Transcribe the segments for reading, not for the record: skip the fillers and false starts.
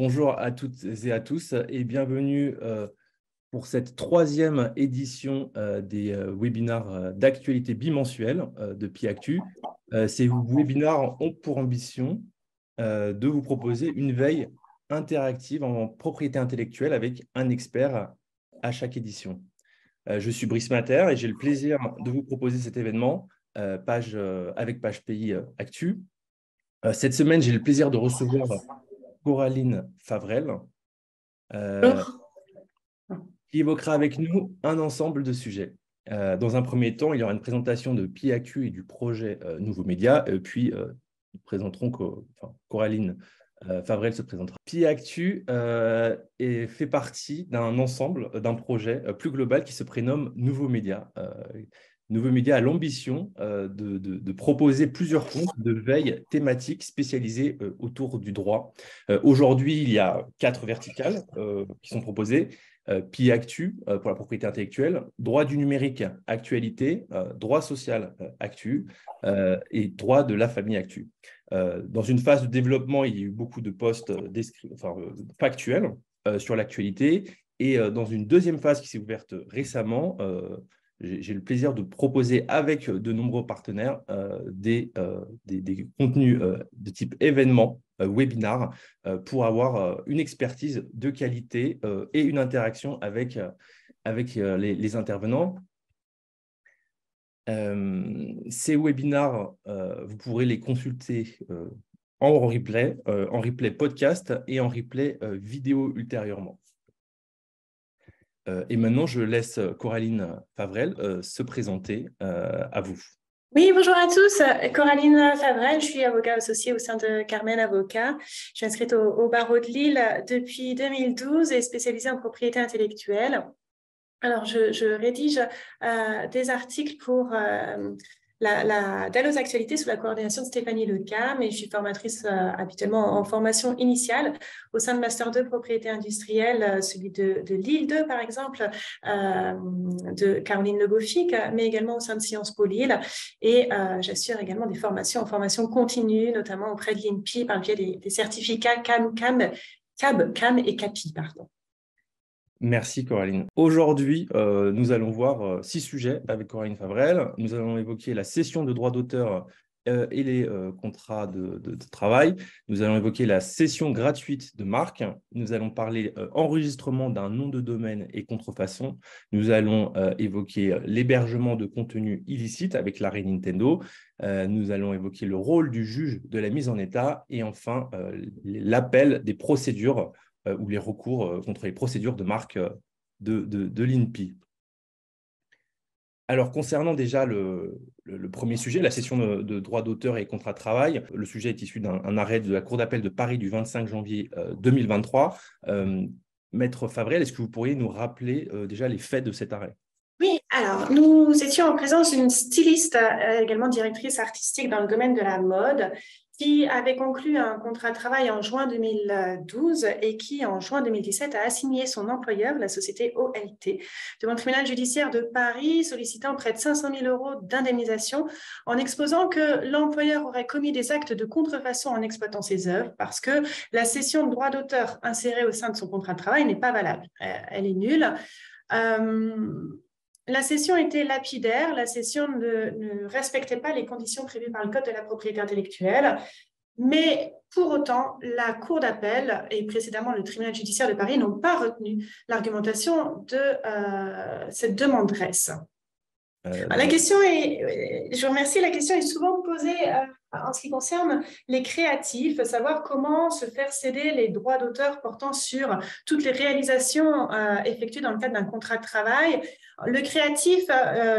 Bonjour à toutes et à tous et bienvenue pour cette troisième édition des webinars d'actualité bimensuels de PIActu. Ces webinars ont pour ambition de vous proposer une veille interactive en propriété intellectuelle avec un expert à chaque édition. Je suis Brice Matter et j'ai le plaisir de vous proposer cet événement avec Page Pays Actu. Cette semaine, j'ai le plaisir de recevoir Coraline Favrel, qui évoquera avec nous un ensemble de sujets. Dans un premier temps, il y aura une présentation de PIActu et du projet Nouveaux Médias, puis nous présenterons Coraline Favrel se présentera. PIActu fait partie d'un ensemble, d'un projet plus global qui se prénomme Nouveaux Médias. Nouveaux Médias a l'ambition de proposer plusieurs comptes de veille thématiques spécialisés autour du droit. Aujourd'hui, il y a 4 verticales qui sont proposées. PIActu pour la propriété intellectuelle, droit du numérique, actualité, droit social, actu et droit de la famille, actu. Dans une phase de développement, il y a eu beaucoup de posts factuels sur l'actualité. Et dans une deuxième phase qui s'est ouverte récemment, j'ai le plaisir de proposer avec de nombreux partenaires des contenus de type événement, webinar, pour avoir une expertise de qualité et une interaction avec les intervenants. Ces webinars, vous pourrez les consulter en replay podcast et en replay vidéo ultérieurement. Et maintenant, je laisse Coraline Favrel se présenter à vous. Oui, bonjour à tous. Coraline Favrel, je suis avocat associée au sein de Carmen Avocat. Je suis inscrite au barreau de Lille depuis 2012 et spécialisée en propriété intellectuelle. Alors, je rédige des articles pour Dalloz Actualité sous la coordination de Stéphanie Lecam, et je suis formatrice habituellement en formation initiale au sein de Master 2 Propriété Industrielle, celui de Lille 2 par exemple, de Caroline Le Goffik, mais également au sein de Sciences Po Lille. Et j'assure également des formations en formation continue, notamment auprès de l'INPI par le biais des certificats CAB, CAM et CAPI, pardon. Merci Coraline. Aujourd'hui, nous allons voir 6 sujets avec Coraline Favrel. Nous allons évoquer la cession de droits d'auteur et les contrats de travail. Nous allons évoquer la cession gratuite de marques. Nous allons parler enregistrement d'un nom de domaine et contrefaçon. Nous allons évoquer l'hébergement de contenu illicite avec l'arrêt Nintendo. Nous allons évoquer le rôle du juge de la mise en état et enfin l'appel des procédures ou les recours contre les procédures de marque de l'INPI. Alors, concernant déjà le premier sujet, la cession de droits d'auteur et contrats de travail, le sujet est issu d'un arrêt de la Cour d'appel de Paris du 25 janvier 2023. Maître Favrel, est-ce que vous pourriez nous rappeler déjà les faits de cet arrêt ? Oui, alors nous étions en présence d'une styliste, également directrice artistique dans le domaine de la mode, qui avait conclu un contrat de travail en juin 2012 et qui, en juin 2017, a assigné son employeur, la société OLT, devant le tribunal judiciaire de Paris, sollicitant près de 500 000 € d'indemnisation en exposant que l'employeur aurait commis des actes de contrefaçon en exploitant ses œuvres parce que la cession de droits d'auteur insérée au sein de son contrat de travail n'est pas valable. Elle est nulle. La cession était lapidaire, la cession ne respectait pas les conditions prévues par le Code de la propriété intellectuelle, mais pour autant, la Cour d'appel et précédemment le tribunal judiciaire de Paris n'ont pas retenu l'argumentation de cette demanderesse. La question est, je vous remercie, la question est souvent posée en ce qui concerne les créatifs, savoir comment se faire céder les droits d'auteur portant sur toutes les réalisations effectuées dans le cadre d'un contrat de travail. Le créatif,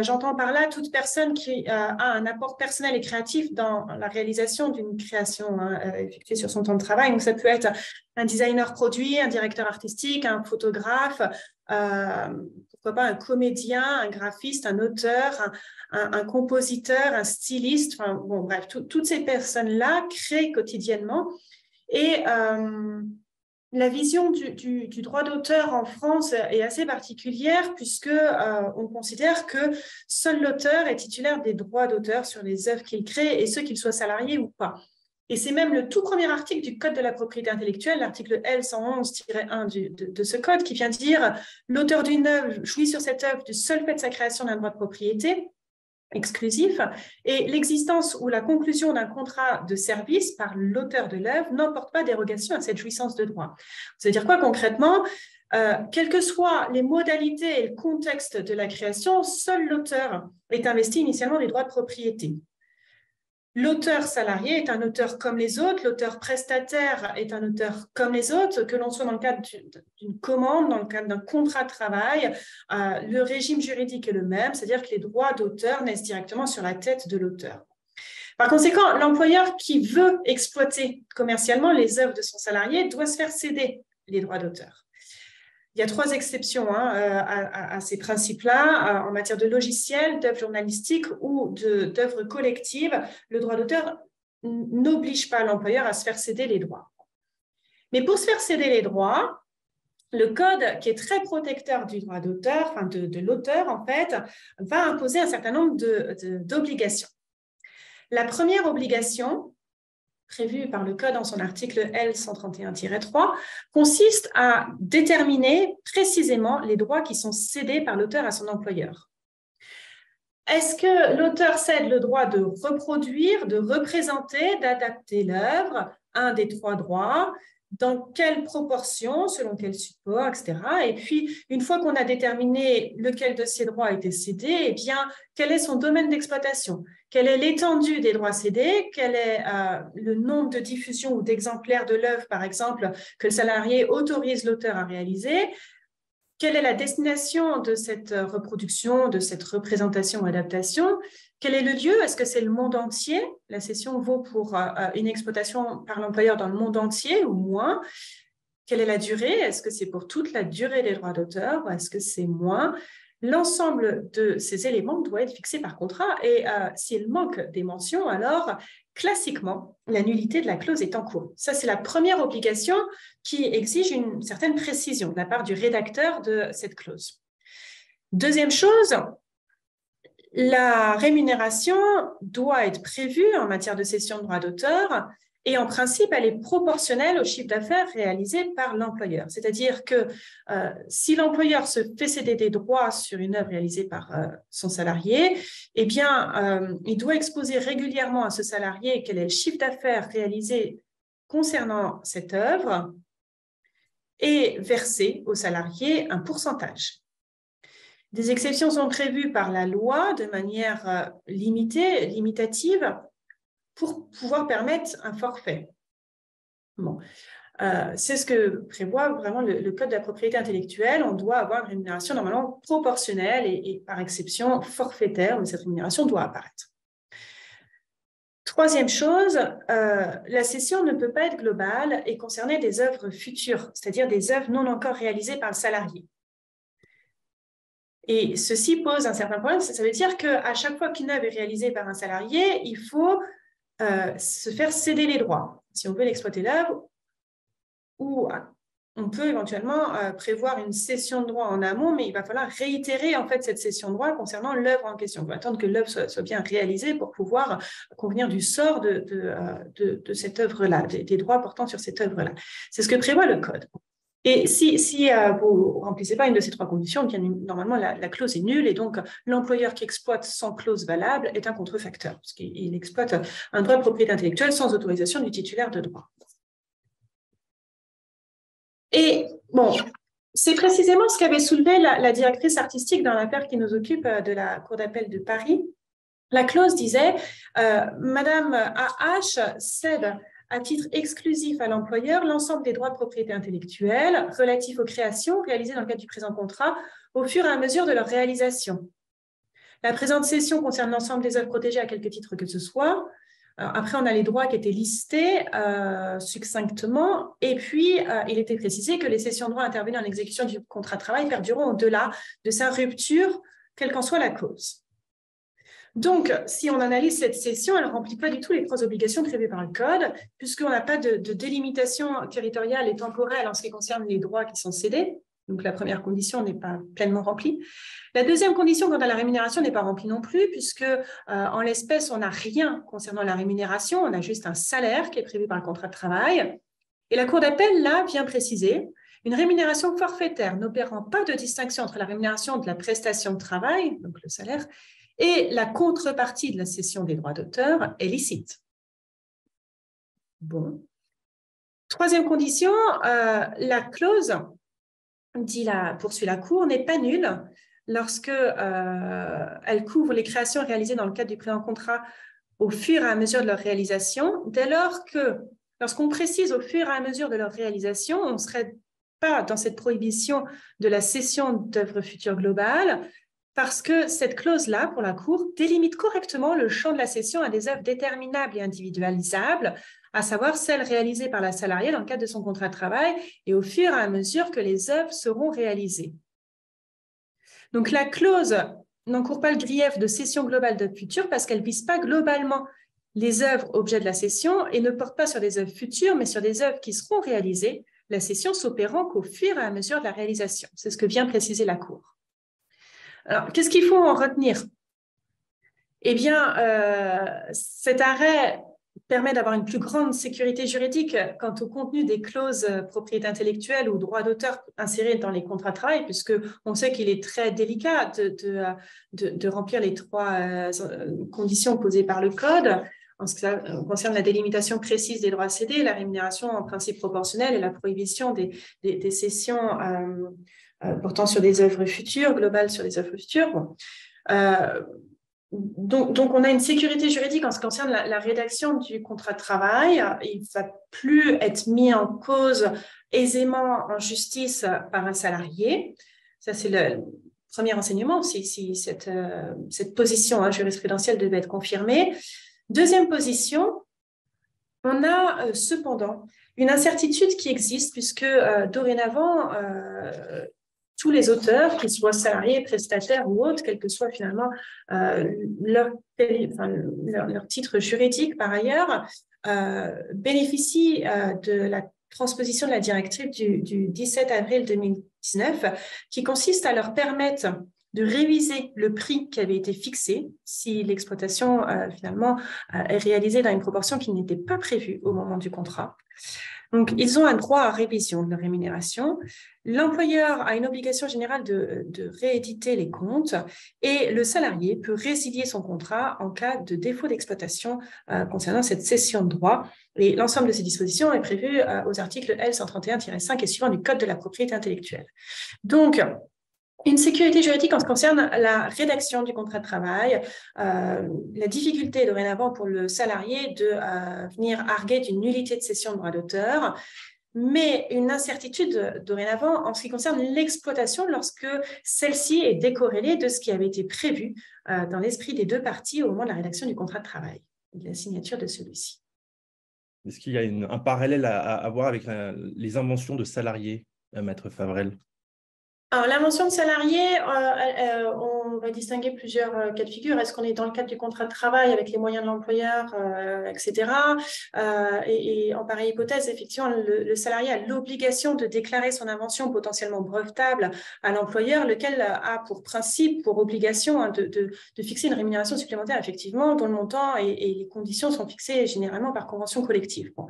j'entends par là toute personne qui a un apport personnel et créatif dans la réalisation d'une création effectuée sur son temps de travail. Donc, ça peut être un designer produit, un directeur artistique, un photographe, pourquoi pas un comédien, un graphiste, un auteur, un compositeur, un styliste, enfin, bon, bref, toutes ces personnes-là créent quotidiennement. Et la vision du droit d'auteur en France est assez particulière puisque on considère que seul l'auteur est titulaire des droits d'auteur sur les œuvres qu'il crée et ce qu'il soit salarié ou pas. Et c'est même le tout premier article du Code de la propriété intellectuelle, l'article L111-1 de ce code, qui vient dire « L'auteur d'une œuvre jouit sur cette œuvre du seul fait de sa création d'un droit de propriété exclusif et l'existence ou la conclusion d'un contrat de service par l'auteur de l'œuvre n'emporte pas dérogation à cette jouissance de droit. » Ça veut dire quoi concrètement? Quelles que soient les modalités et le contexte de la création, seul l'auteur est investi initialement des droits de propriété. L'auteur salarié est un auteur comme les autres, l'auteur prestataire est un auteur comme les autres, que l'on soit dans le cadre d'une commande, dans le cadre d'un contrat de travail, le régime juridique est le même, c'est-à-dire que les droits d'auteur naissent directement sur la tête de l'auteur. Par conséquent, l'employeur qui veut exploiter commercialement les œuvres de son salarié doit se faire céder les droits d'auteur. Il y a 3 exceptions à ces principes-là. En matière de logiciels, d'œuvres journalistiques ou d'œuvres collectives, le droit d'auteur n'oblige pas l'employeur à se faire céder les droits. Mais pour se faire céder les droits, le code, qui est très protecteur du droit d'auteur, enfin de l'auteur en fait, va imposer un certain nombre d'obligations. La première obligation, prévu par le Code en son article L131-3, consiste à déterminer précisément les droits qui sont cédés par l'auteur à son employeur. Est-ce que l'auteur cède le droit de reproduire, de représenter, d'adapter l'œuvre, un des 3 droits, dans quelle proportion, selon quel support, etc. Et puis, une fois qu'on a déterminé lequel de ces droits a été cédé, eh bien, quel est son domaine d'exploitation? Quelle est l'étendue des droits cédés? Quel est le nombre de diffusions ou d'exemplaires de l'œuvre, par exemple, que le salarié autorise l'auteur à réaliser? Quelle est la destination de cette reproduction, de cette représentation ou adaptation? Quel est le lieu? Est-ce que c'est le monde entier? La cession vaut pour une exploitation par l'employeur dans le monde entier ou moins? Quelle est la durée? Est-ce que c'est pour toute la durée des droits d'auteur ou est-ce que c'est moins? L'ensemble de ces éléments doit être fixé par contrat et s'il manque des mentions, alors classiquement, la nullité de la clause est en cours. Ça, c'est la première obligation qui exige une certaine précision de la part du rédacteur de cette clause. Deuxième chose, la rémunération doit être prévue en matière de cession de droits d'auteur et en principe, elle est proportionnelle au chiffre d'affaires réalisé par l'employeur. C'est-à-dire que si l'employeur se fait céder des droits sur une œuvre réalisée par son salarié, eh bien, il doit exposer régulièrement à ce salarié quel est le chiffre d'affaires réalisé concernant cette œuvre et verser au salarié un pourcentage. Des exceptions sont prévues par la loi de manière limitative, pour pouvoir permettre un forfait. Bon. C'est ce que prévoit vraiment le Code de la propriété intellectuelle. On doit avoir une rémunération normalement proportionnelle et par exception forfaitaire, mais cette rémunération doit apparaître. Troisième chose, la cession ne peut pas être globale et concerner des œuvres futures, c'est-à-dire des œuvres non encore réalisées par le salarié. Et ceci pose un certain problème, ça veut dire qu'à chaque fois qu'une œuvre est réalisée par un salarié, il faut se faire céder les droits, si on veut l'exploiter l'œuvre, ou on peut éventuellement prévoir une cession de droit en amont, mais il va falloir réitérer en fait cette cession de droit concernant l'œuvre en question. On va attendre que l'œuvre soit bien réalisée pour pouvoir convenir du sort de cette œuvre-là, des droits portant sur cette œuvre-là. C'est ce que prévoit le Code. Et si vous ne remplissez pas une de ces 3 conditions, bien normalement la clause est nulle et donc l'employeur qui exploite sans clause valable est un contrefacteur, parce qu'il exploite un droit de propriété intellectuelle sans autorisation du titulaire de droit. Et bon, c'est précisément ce qu'avait soulevé la directrice artistique dans l'affaire qui nous occupe de la Cour d'appel de Paris. La clause disait Madame AH cède à titre exclusif à l'employeur l'ensemble des droits de propriété intellectuelle relatifs aux créations réalisées dans le cadre du présent contrat au fur et à mesure de leur réalisation. La présente cession concerne l'ensemble des œuvres protégées à quelque titre que ce soit. Après, on a les droits qui étaient listés succinctement et puis il était précisé que les cessions de droits intervenues en exécution du contrat de travail perdureront au-delà de sa rupture, quelle qu'en soit la cause. Donc, si on analyse cette cession, elle ne remplit pas du tout les 3 obligations prévues par le Code, puisqu'on n'a pas de délimitation territoriale et temporelle en ce qui concerne les droits qui sont cédés. Donc, la première condition n'est pas pleinement remplie. La deuxième condition quant à la rémunération n'est pas remplie non plus, puisque en l'espèce, on n'a rien concernant la rémunération, on a juste un salaire qui est prévu par le contrat de travail. Et la Cour d'appel, là, vient préciser une rémunération forfaitaire n'opérant pas de distinction entre la rémunération de la prestation de travail, donc le salaire, et la contrepartie de la cession des droits d'auteur est licite. Bon. Troisième condition, la clause, poursuit la Cour, n'est pas nulle lorsque elle couvre les créations réalisées dans le cadre du présent contrat au fur et à mesure de leur réalisation, dès lors que, lorsqu'on précise au fur et à mesure de leur réalisation, on ne serait pas dans cette prohibition de la cession d'œuvres futures globales, parce que cette clause-là, pour la Cour, délimite correctement le champ de la cession à des œuvres déterminables et individualisables, à savoir celles réalisées par la salariée dans le cadre de son contrat de travail et au fur et à mesure que les œuvres seront réalisées. Donc, la clause n'encourt pas le grief de cession globale d'œuvres futures parce qu'elle ne vise pas globalement les œuvres objets de la cession et ne porte pas sur des œuvres futures, mais sur des œuvres qui seront réalisées, la cession s'opérant qu'au fur et à mesure de la réalisation. C'est ce que vient préciser la Cour. Alors, qu'est-ce qu'il faut en retenir? Eh bien, cet arrêt permet d'avoir une plus grande sécurité juridique quant au contenu des clauses propriété intellectuelle ou droit d'auteur insérées dans les contrats de travail, puisqu'on sait qu'il est très délicat de remplir les trois conditions posées par le Code, en ce qui concerne la délimitation précise des droits cédés, la rémunération en principe proportionnel et la prohibition des cessions portant sur des œuvres futures, globales sur des œuvres futures. Bon. Donc, on a une sécurité juridique en ce qui concerne la rédaction du contrat de travail. Il ne va plus être mis en cause aisément en justice par un salarié. Ça, c'est le premier enseignement, si cette position jurisprudentielle devait être confirmée. Deuxième position, on a cependant une incertitude qui existe puisque dorénavant, tous les auteurs, qu'ils soient salariés, prestataires ou autres, quel que soit finalement leur titre juridique par ailleurs, bénéficient de la transposition de la directive du 17 avril 2019 qui consiste à leur permettre de réviser le prix qui avait été fixé si l'exploitation finalement est réalisée dans une proportion qui n'était pas prévue au moment du contrat. Donc, ils ont un droit à révision de leur rémunération. L'employeur a une obligation générale de rééditer les comptes et le salarié peut résilier son contrat en cas de défaut d'exploitation concernant cette cession de droit. Et l'ensemble de ces dispositions est prévu aux articles L131-5 et suivants du Code de la propriété intellectuelle. Donc, une sécurité juridique en ce qui concerne la rédaction du contrat de travail, la difficulté dorénavant pour le salarié de venir arguer d'une nullité de cession de droit d'auteur, mais une incertitude dorénavant en ce qui concerne l'exploitation lorsque celle-ci est décorrélée de ce qui avait été prévu dans l'esprit des deux parties au moment de la rédaction du contrat de travail et de la signature de celui-ci. Est-ce qu'il y a un parallèle à avoir avec les inventions de salariés, Maître Favrel? Alors, l'invention de salarié, on va distinguer plusieurs cas de figure. Est-ce qu'on est dans le cadre du contrat de travail avec les moyens de l'employeur, etc. Et en pareille hypothèse, effectivement, le salarié a l'obligation de déclarer son invention potentiellement brevetable à l'employeur, lequel a pour principe, pour obligation de fixer une rémunération supplémentaire, effectivement, dont le montant et les conditions sont fixées généralement par convention collective. Bon.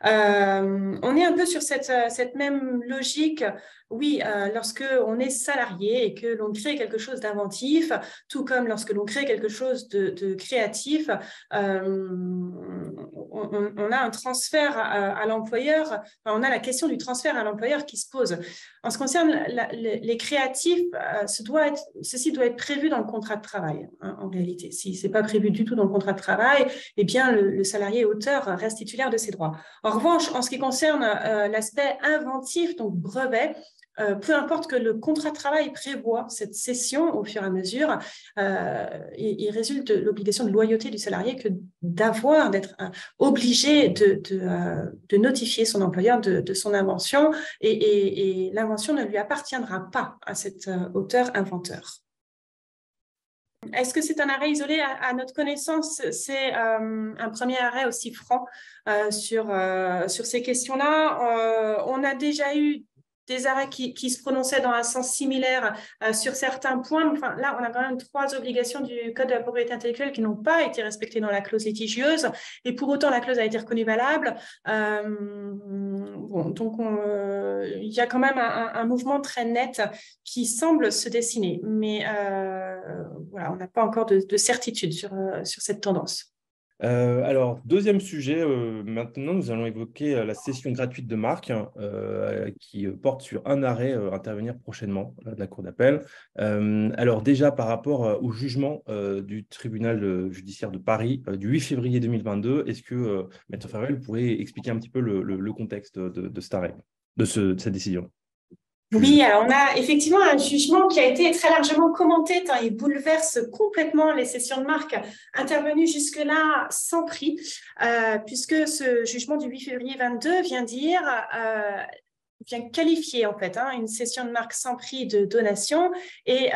On est un peu sur cette même logique. Oui, lorsque on est salarié et que l'on crée quelque chose d'inventif, tout comme lorsque l'on crée quelque chose de créatif, on a un transfert à l'employeur, enfin, on a la question du transfert à l'employeur qui se pose. En ce qui concerne les créatifs, ceci doit être prévu dans le contrat de travail, hein, en réalité. Si ce n'est pas prévu du tout dans le contrat de travail, eh bien, le salarié auteur reste titulaire de ses droits. En revanche, en ce qui concerne l'aspect inventif, donc brevet, peu importe que le contrat de travail prévoit cette cession au fur et à mesure, il résulte de l'obligation de loyauté du salarié que d'être obligé de notifier son employeur de son invention et l'invention ne lui appartiendra pas à cet auteur-inventeur. Est-ce que c'est un arrêt isolé? À notre connaissance, c'est un premier arrêt aussi franc sur ces questions-là. On a déjà eu des arrêts qui se prononçaient dans un sens similaire sur certains points. Enfin, là, on a quand même 3 obligations du Code de la propriété intellectuelle qui n'ont pas été respectées dans la clause litigieuse, et pour autant, la clause a été reconnue valable. Donc, il y a quand même un mouvement très net qui semble se dessiner, mais voilà, on n'a pas encore de certitude sur cette tendance. Alors, deuxième sujet, maintenant nous allons évoquer la cession gratuite de marque qui porte sur un arrêt à intervenir prochainement de la Cour d'appel. Alors déjà par rapport au jugement du tribunal judiciaire de Paris du 8 février 2022, est-ce que Maître Farrell pourrait expliquer un petit peu le contexte de cet arrêt, de cette décision? Oui, alors on a effectivement un jugement qui a été très largement commenté, tant il bouleverse complètement les cessions de marque intervenues jusque-là sans prix, puisque ce jugement du 8 février 2022 vient qualifier en fait une cession de marque sans prix de donation, et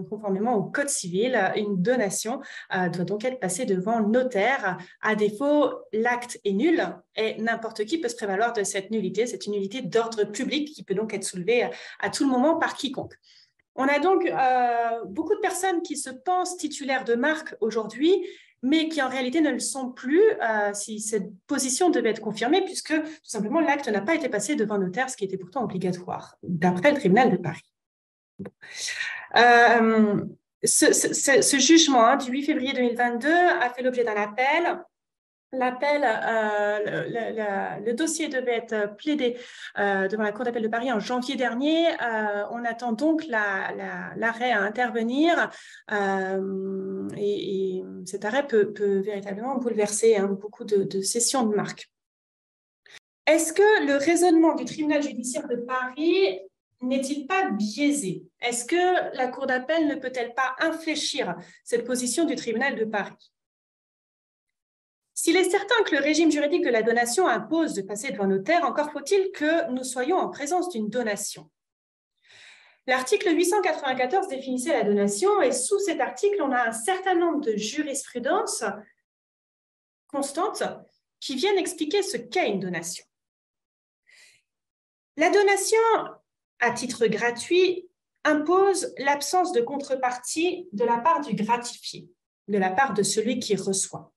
conformément au Code civil, une donation doit donc être passée devant notaire. À défaut, l'acte est nul et n'importe qui peut se prévaloir de cette nullité. C'est une nullité d'ordre public qui peut donc être soulevée à tout moment par quiconque. On a donc beaucoup de personnes qui se pensent titulaires de marque aujourd'hui, mais qui en réalité ne le sont plus si cette position devait être confirmée, puisque tout simplement l'acte n'a pas été passé devant notaire, ce qui était pourtant obligatoire, d'après le tribunal de Paris. Ce jugement du 8 février 2022 a fait l'objet d'un appel. L'appel, le dossier devait être plaidé devant la Cour d'appel de Paris en janvier dernier. On attend donc l'arrêt à intervenir, et cet arrêt peut véritablement bouleverser beaucoup de cessions de marque. Est-ce que le raisonnement du tribunal judiciaire de Paris n'est-il pas biaisé? Est-ce que la Cour d'appel ne peut-elle pas infléchir cette position du tribunal de Paris? S'il est certain que le régime juridique de la donation impose de passer devant notaire, encore faut-il que nous soyons en présence d'une donation. L'article 894 définissait la donation, et sous cet article, on a un certain nombre de jurisprudences constantes qui viennent expliquer ce qu'est une donation. La donation, à titre gratuit, impose l'absence de contrepartie de la part du gratifié, de la part de celui qui reçoit.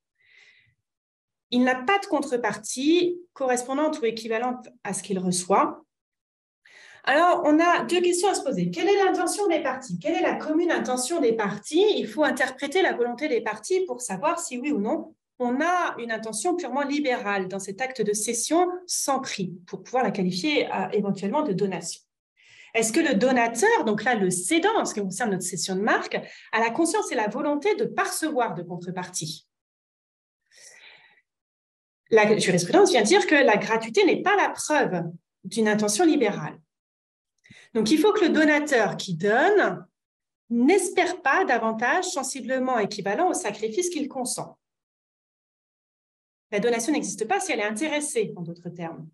Il n'a pas de contrepartie correspondante ou équivalente à ce qu'il reçoit. Alors, on a 2 questions à se poser. Quelle est l'intention des parties? Quelle est la commune intention des parties? Il faut interpréter la volonté des parties pour savoir si oui ou non on a une intention purement libérale dans cet acte de cession sans prix, pour pouvoir la qualifier éventuellement de donation. Est-ce que le donateur, donc là le cédant en ce qui concerne notre cession de marque, a la conscience et la volonté de percevoir de contrepartie? La jurisprudence vient dire que la gratuité n'est pas la preuve d'une intention libérale. Donc, il faut que le donateur qui donne n'espère pas davantage sensiblement équivalent au sacrifice qu'il consent. La donation n'existe pas si elle est intéressée, en d'autres termes.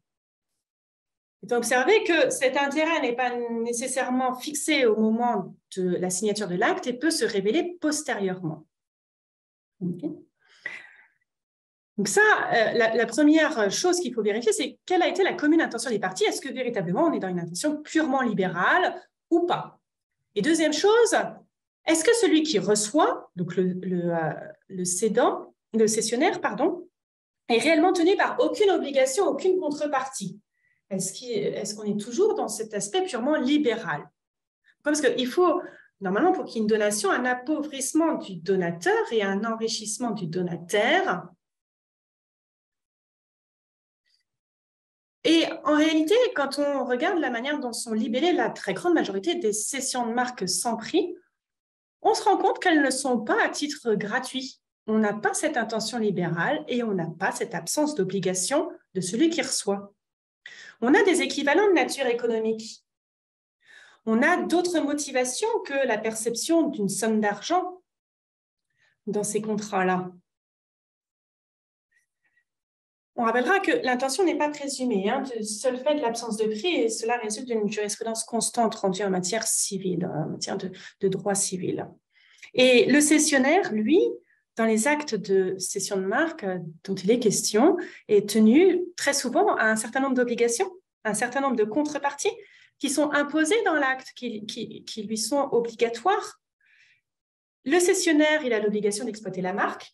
Il faut observer que cet intérêt n'est pas nécessairement fixé au moment de la signature de l'acte et peut se révéler postérieurement. Okay. Donc ça, la première chose qu'il faut vérifier, c'est quelle a été la commune intention des parties. Est-ce que véritablement on est dans une intention purement libérale ou pas? Et deuxième chose, est-ce que celui qui reçoit, donc le cédant, le cessionnaire, pardon, est réellement tenu par aucune obligation, aucune contrepartie? Est-ce qu'on est toujours dans cet aspect purement libéral? Parce qu'il faut, normalement, pour qu'il y ait une donation, un appauvrissement du donateur et un enrichissement du donataire. Et en réalité, quand on regarde la manière dont sont libellées la très grande majorité des cessions de marque sans prix, on se rend compte qu'elles ne sont pas à titre gratuit. On n'a pas cette intention libérale et on n'a pas cette absence d'obligation de celui qui reçoit. On a des équivalents de nature économique. On a d'autres motivations que la perception d'une somme d'argent dans ces contrats-là. On rappellera que l'intention n'est pas présumée, du seul fait de l'absence de prix, et cela résulte d'une jurisprudence constante rendue en matière civile, en matière de droit civil. Et le cessionnaire, lui, dans les actes de cession de marque dont il est question, est tenu très souvent à un certain nombre d'obligations, un certain nombre de contreparties qui sont imposées dans l'acte, qui lui sont obligatoires. Le cessionnaire, il a l'obligation d'exploiter la marque,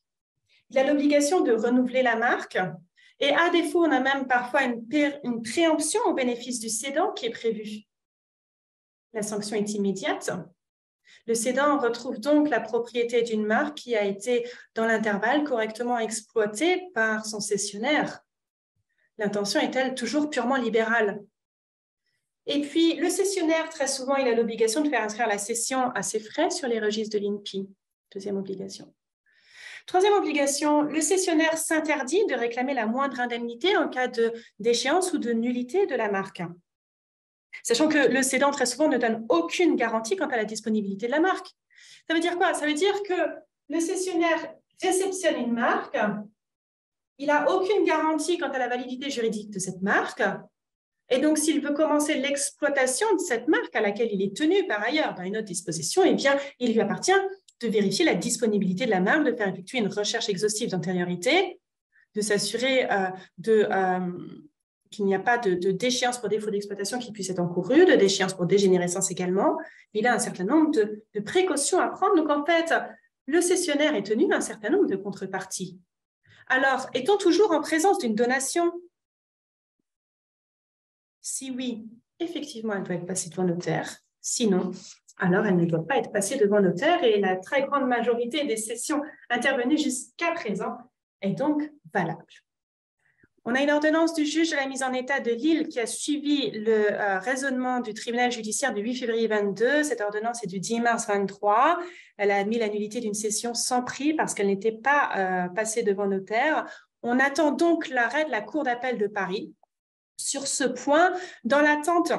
il a l'obligation de renouveler la marque, et à défaut, on a même parfois une préemption au bénéfice du cédant qui est prévue. La sanction est immédiate. Le cédant retrouve donc la propriété d'une marque qui a été, dans l'intervalle, correctement exploitée par son cessionnaire. L'intention est-elle toujours purement libérale? Et puis, le cessionnaire, très souvent, il a l'obligation de faire inscrire la cession à ses frais sur les registres de l'INPI. Deuxième obligation. Troisième obligation, le cessionnaire s'interdit de réclamer la moindre indemnité en cas d'échéance ou de nullité de la marque. Sachant que le cédant, très souvent, ne donne aucune garantie quant à la disponibilité de la marque. Ça veut dire quoi? Ça veut dire que le cessionnaire réceptionne une marque, il n'a aucune garantie quant à la validité juridique de cette marque, et donc s'il veut commencer l'exploitation de cette marque à laquelle il est tenu par ailleurs dans une autre disposition, eh bien, il lui appartient de vérifier la disponibilité de la marque, de faire effectuer une recherche exhaustive d'antériorité, de s'assurer qu'il n'y a pas de déchéance pour défaut d'exploitation qui puisse être encourue, de déchéance pour dégénérescence également. Il a un certain nombre de précautions à prendre. Donc, en fait, le cessionnaire est tenu d'un certain nombre de contreparties. Alors, est-on toujours en présence d'une donation? Si oui, effectivement, elle doit être passée devant notaire. Sinon, alors elle ne doit pas être passée devant notaire et la très grande majorité des cessions intervenues jusqu'à présent est donc valable. On a une ordonnance du juge de la mise en état de Lille qui a suivi le raisonnement du tribunal judiciaire du 8 février 22. Cette ordonnance est du 10 mars 23. Elle a admis la nullité d'une cession sans prix parce qu'elle n'était pas passée devant notaire. On attend donc l'arrêt de la Cour d'appel de Paris. Sur ce point, dans l'attente,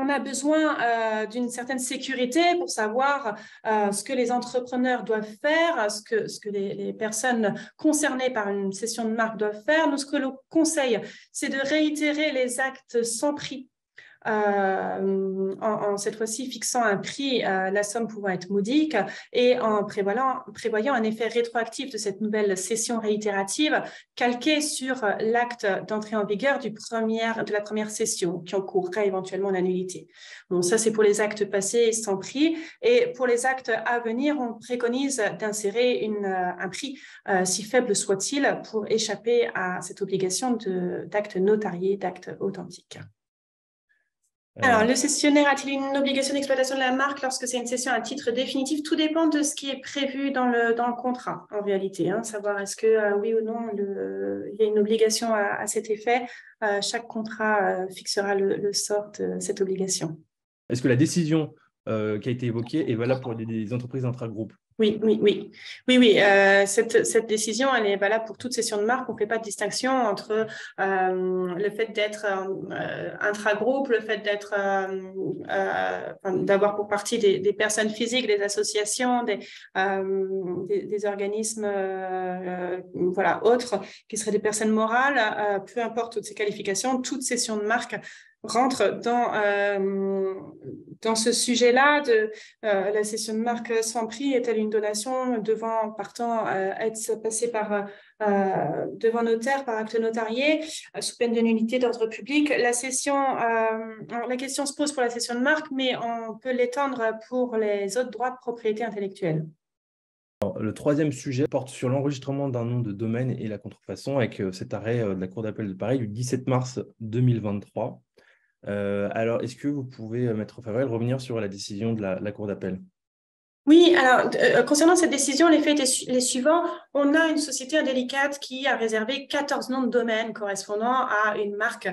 on a besoin d'une certaine sécurité pour savoir ce que les entrepreneurs doivent faire, ce que les personnes concernées par une cession de marque doivent faire. Nous, ce que l'on conseille, c'est de réitérer les actes sans prix. En cette fois-ci fixant un prix, la somme pouvant être modique, et en prévoyant un effet rétroactif de cette nouvelle cession réitérative calquée sur l'acte d'entrée en vigueur de la première cession qui encourrait éventuellement la nullité. Bon, ça c'est pour les actes passés sans prix, et pour les actes à venir, on préconise d'insérer un prix, si faible soit-il, pour échapper à cette obligation d'acte notarié, d'acte authentique. Alors, le cessionnaire a-t-il une obligation d'exploitation de la marque lorsque c'est une cession à titre définitif? Tout dépend de ce qui est prévu dans le contrat, en réalité. Savoir est-ce que, oui ou non, il y a une obligation à cet effet. Chaque contrat fixera le sort de cette obligation. Est-ce que la décision qui a été évoquée est valable pour des entreprises intragroupes? Oui. Cette décision, elle est valable pour toute cession de marque. On ne fait pas de distinction entre le fait d'être intragroupe, le fait d'avoir pour partie des personnes physiques, des associations, des organismes autres, qui seraient des personnes morales. Peu importe toutes ces qualifications, toute cession de marque rentre dans ce sujet-là de la cession de marque sans prix est-elle une donation devant être passée devant notaire par acte notarié sous peine de nullité d'ordre public. La question se pose pour la cession de marque, mais on peut l'étendre pour les autres droits de propriété intellectuelle. Alors, le troisième sujet porte sur l'enregistrement d'un nom de domaine et la contrefaçon avec cet arrêt de la Cour d'appel de Paris du 17 mars 2023. Alors, est-ce que vous pouvez, Maître Favrel, revenir sur la décision de la Cour d'appel? Oui, alors, concernant cette décision, les faits étaient les suivants. On a une société indélicate qui a réservé 14 noms de domaine correspondant à une marque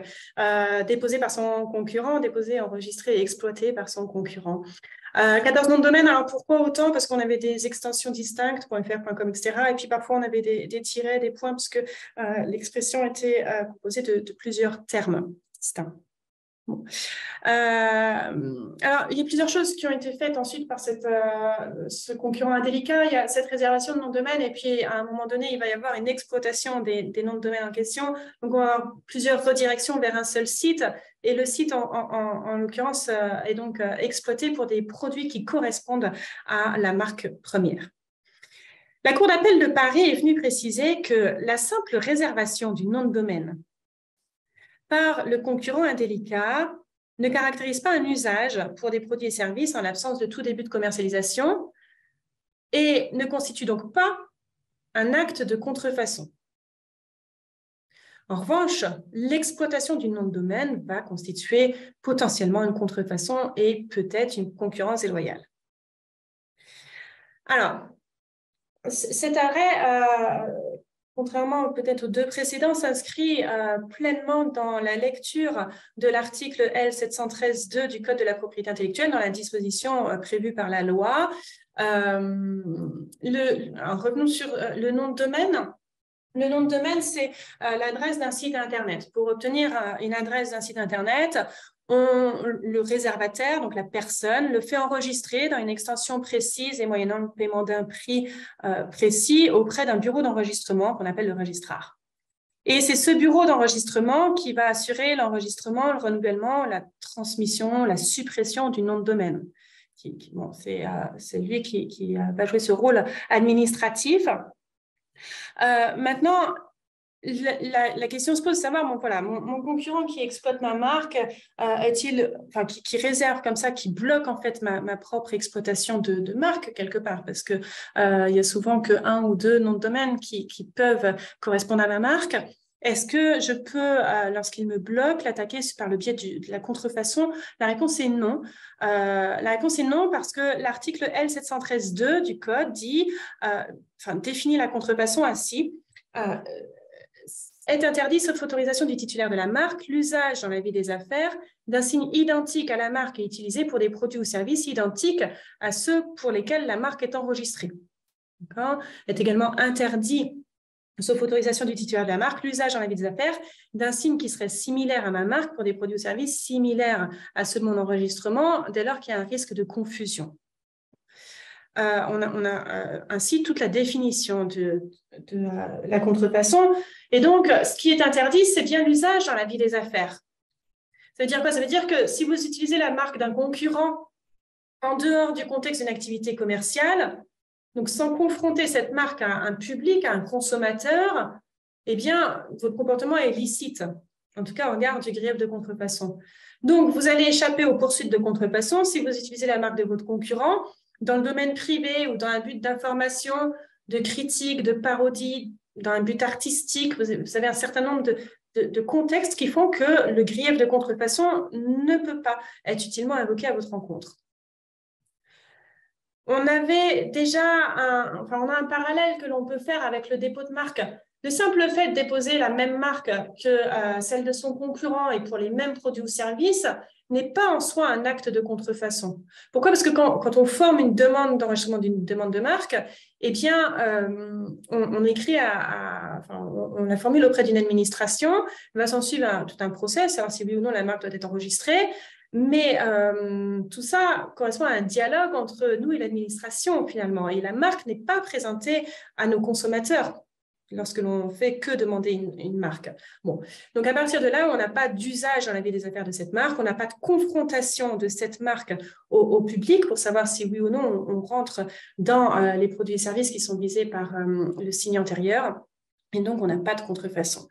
déposée par son concurrent, enregistrée et exploitée par son concurrent. 14 noms de domaine, alors pourquoi autant? Parce qu'on avait des extensions distinctes, .fr, .com, etc. Et puis parfois, on avait des tirets, des points, parce que l'expression était composée de plusieurs termes distincts. Bon. Alors, il y a plusieurs choses qui ont été faites ensuite par ce concurrent indélicat. Il y a cette réservation de noms de domaine, et puis à un moment donné, il va y avoir une exploitation des noms de domaine en question. Donc, on va avoir plusieurs redirections vers un seul site, et le site, en l'occurrence, est donc exploité pour des produits qui correspondent à la marque première. La Cour d'appel de Paris est venue préciser que la simple réservation du nom de domaine par le concurrent indélicat ne caractérise pas un usage pour des produits et services en l'absence de tout début de commercialisation et ne constitue donc pas un acte de contrefaçon. En revanche, l'exploitation du nom de domaine va constituer potentiellement une contrefaçon et peut-être une concurrence déloyale. Alors, cet arrêt, contrairement peut-être aux deux précédents, s'inscrit pleinement dans la lecture de l'article L713-2 du Code de la propriété intellectuelle, dans la disposition prévue par la loi. Revenons sur le nom de domaine. Le nom de domaine, c'est l'adresse d'un site Internet. Pour obtenir une adresse d'un site Internet, le réservataire, donc la personne, le fait enregistrer dans une extension précise et moyennant le paiement d'un prix précis auprès d'un bureau d'enregistrement qu'on appelle le registrar. Et c'est ce bureau d'enregistrement qui va assurer l'enregistrement, le renouvellement, la transmission, la suppression du nom de domaine. Bon, c'est lui qui va jouer ce rôle administratif. Maintenant, la question se pose de savoir, mon concurrent qui exploite ma marque, qui réserve comme ça, qui bloque en fait ma propre exploitation de marque quelque part, parce que il y a souvent qu'un ou deux noms de domaine qui peuvent correspondre à ma marque. Est-ce que je peux, lorsqu'il me bloque, l'attaquer par le biais de la contrefaçon? La réponse est non. La réponse est non parce que l'article L713-2 du Code définit la contrefaçon ainsi. Est interdit, sauf autorisation du titulaire de la marque, l'usage dans la vie des affaires d'un signe identique à la marque et utilisé pour des produits ou services identiques à ceux pour lesquels la marque est enregistrée. Est également interdit, sauf autorisation du titulaire de la marque, l'usage dans la vie des affaires d'un signe qui serait similaire à ma marque pour des produits ou services similaires à ceux de mon enregistrement, dès lors qu'il y a un risque de confusion. On a ainsi toute la définition de la contrefaçon. Et donc, ce qui est interdit, c'est bien l'usage dans la vie des affaires. Ça veut dire quoi? Ça veut dire que si vous utilisez la marque d'un concurrent en dehors du contexte d'une activité commerciale, donc sans confronter cette marque à un public, à un consommateur, eh bien, votre comportement est licite, en tout cas au regard du grief de contrefaçon. Donc, vous allez échapper aux poursuites de contrefaçon si vous utilisez la marque de votre concurrent dans le domaine privé ou dans un but d'information, de critique, de parodie, dans un but artistique. Vous avez un certain nombre de contextes qui font que le grief de contrefaçon ne peut pas être utilement invoqué à votre encontre. On avait déjà on a un parallèle que l'on peut faire avec le dépôt de marque. Le simple fait de déposer la même marque que celle de son concurrent et pour les mêmes produits ou services n'est pas en soi un acte de contrefaçon. Pourquoi? Parce que quand on forme une demande d'enregistrement d'une demande de marque, eh bien, on écrit on la formule auprès d'une administration, il va s'en suivre tout un procès, savoir si oui ou non la marque doit être enregistrée. Mais tout ça correspond à un dialogue entre nous et l'administration, finalement. Et la marque n'est pas présentée à nos consommateurs lorsque l'on fait que demander une marque. Bon. Donc, à partir de là, on n'a pas d'usage dans la vie des affaires de cette marque, on n'a pas de confrontation de cette marque au public pour savoir si oui ou non on rentre dans les produits et services qui sont visés par le signe antérieur. Et donc, on n'a pas de contrefaçon.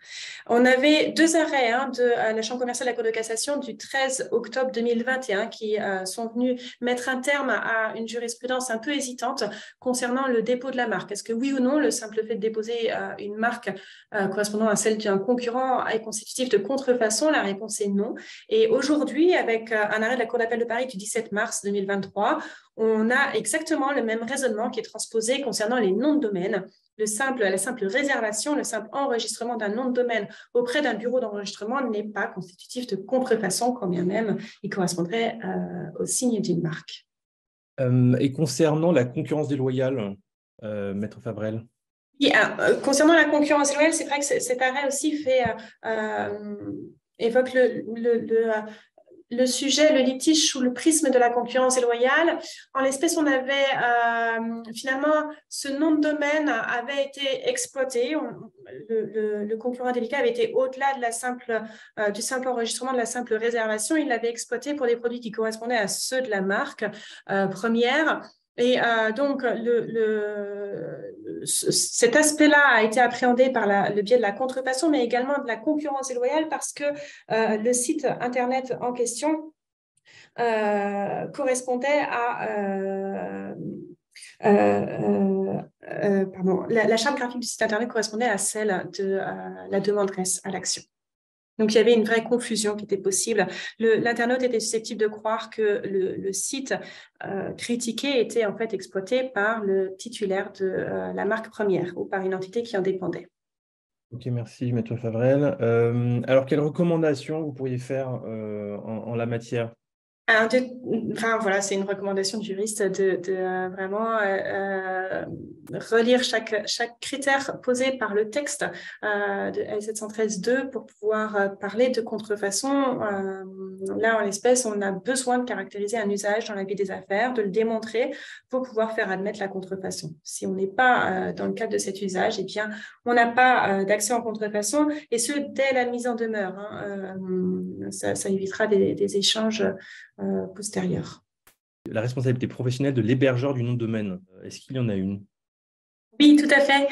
On avait deux arrêts de la Chambre commerciale de la Cour de cassation du 13 octobre 2021 qui sont venus mettre un terme à une jurisprudence un peu hésitante concernant le dépôt de la marque. Est-ce que oui ou non, le simple fait de déposer une marque correspondant à celle d'un concurrent est constitutif de contrefaçon? La réponse est non. Et aujourd'hui, avec un arrêt de la Cour d'appel de Paris du 17 mars 2023, on a exactement le même raisonnement qui est transposé concernant les noms de domaine. La simple réservation, le simple enregistrement d'un nom de domaine auprès d'un bureau d'enregistrement n'est pas constitutif de contrefaçon, quand bien même il correspondrait au signe d'une marque. Et concernant la concurrence déloyale, Maître Favrel? Concernant la concurrence déloyale, c'est vrai que cet arrêt aussi évoque le sujet, le litige sous le prisme de la concurrence déloyale. En l'espèce, on avait finalement, ce nom de domaine avait été exploité. Le concurrent délicat avait été au-delà de du simple enregistrement, de la simple réservation. Il l'avait exploité pour des produits qui correspondaient à ceux de la marque première. Et donc, cet aspect-là a été appréhendé par le biais de la contrefaçon, mais également de la concurrence déloyale parce que le site Internet en question correspondait à... la charte graphique du site Internet correspondait à celle de la demande à l'action. Donc, il y avait une vraie confusion qui était possible. L'internaute était susceptible de croire que le site critiqué était en fait exploité par le titulaire de la marque première ou par une entité qui en dépendait. Ok, merci, Maître Favrel. Alors, quelles recommandations vous pourriez faire en la matière? Enfin, voilà, c'est une recommandation de juriste de vraiment relire chaque critère posé par le texte de L713-2 pour pouvoir parler de contrefaçon. Là, en l'espèce, on a besoin de caractériser un usage dans la vie des affaires, de le démontrer pour pouvoir faire admettre la contrefaçon. Si on n'est pas dans le cadre de cet usage, eh bien, on n'a pas d'accès en contrefaçon, et ce, dès la mise en demeure. Ça évitera des échanges postérieure. La responsabilité professionnelle de l'hébergeur du nom de domaine, est-ce qu'il y en a une? Oui, tout à fait.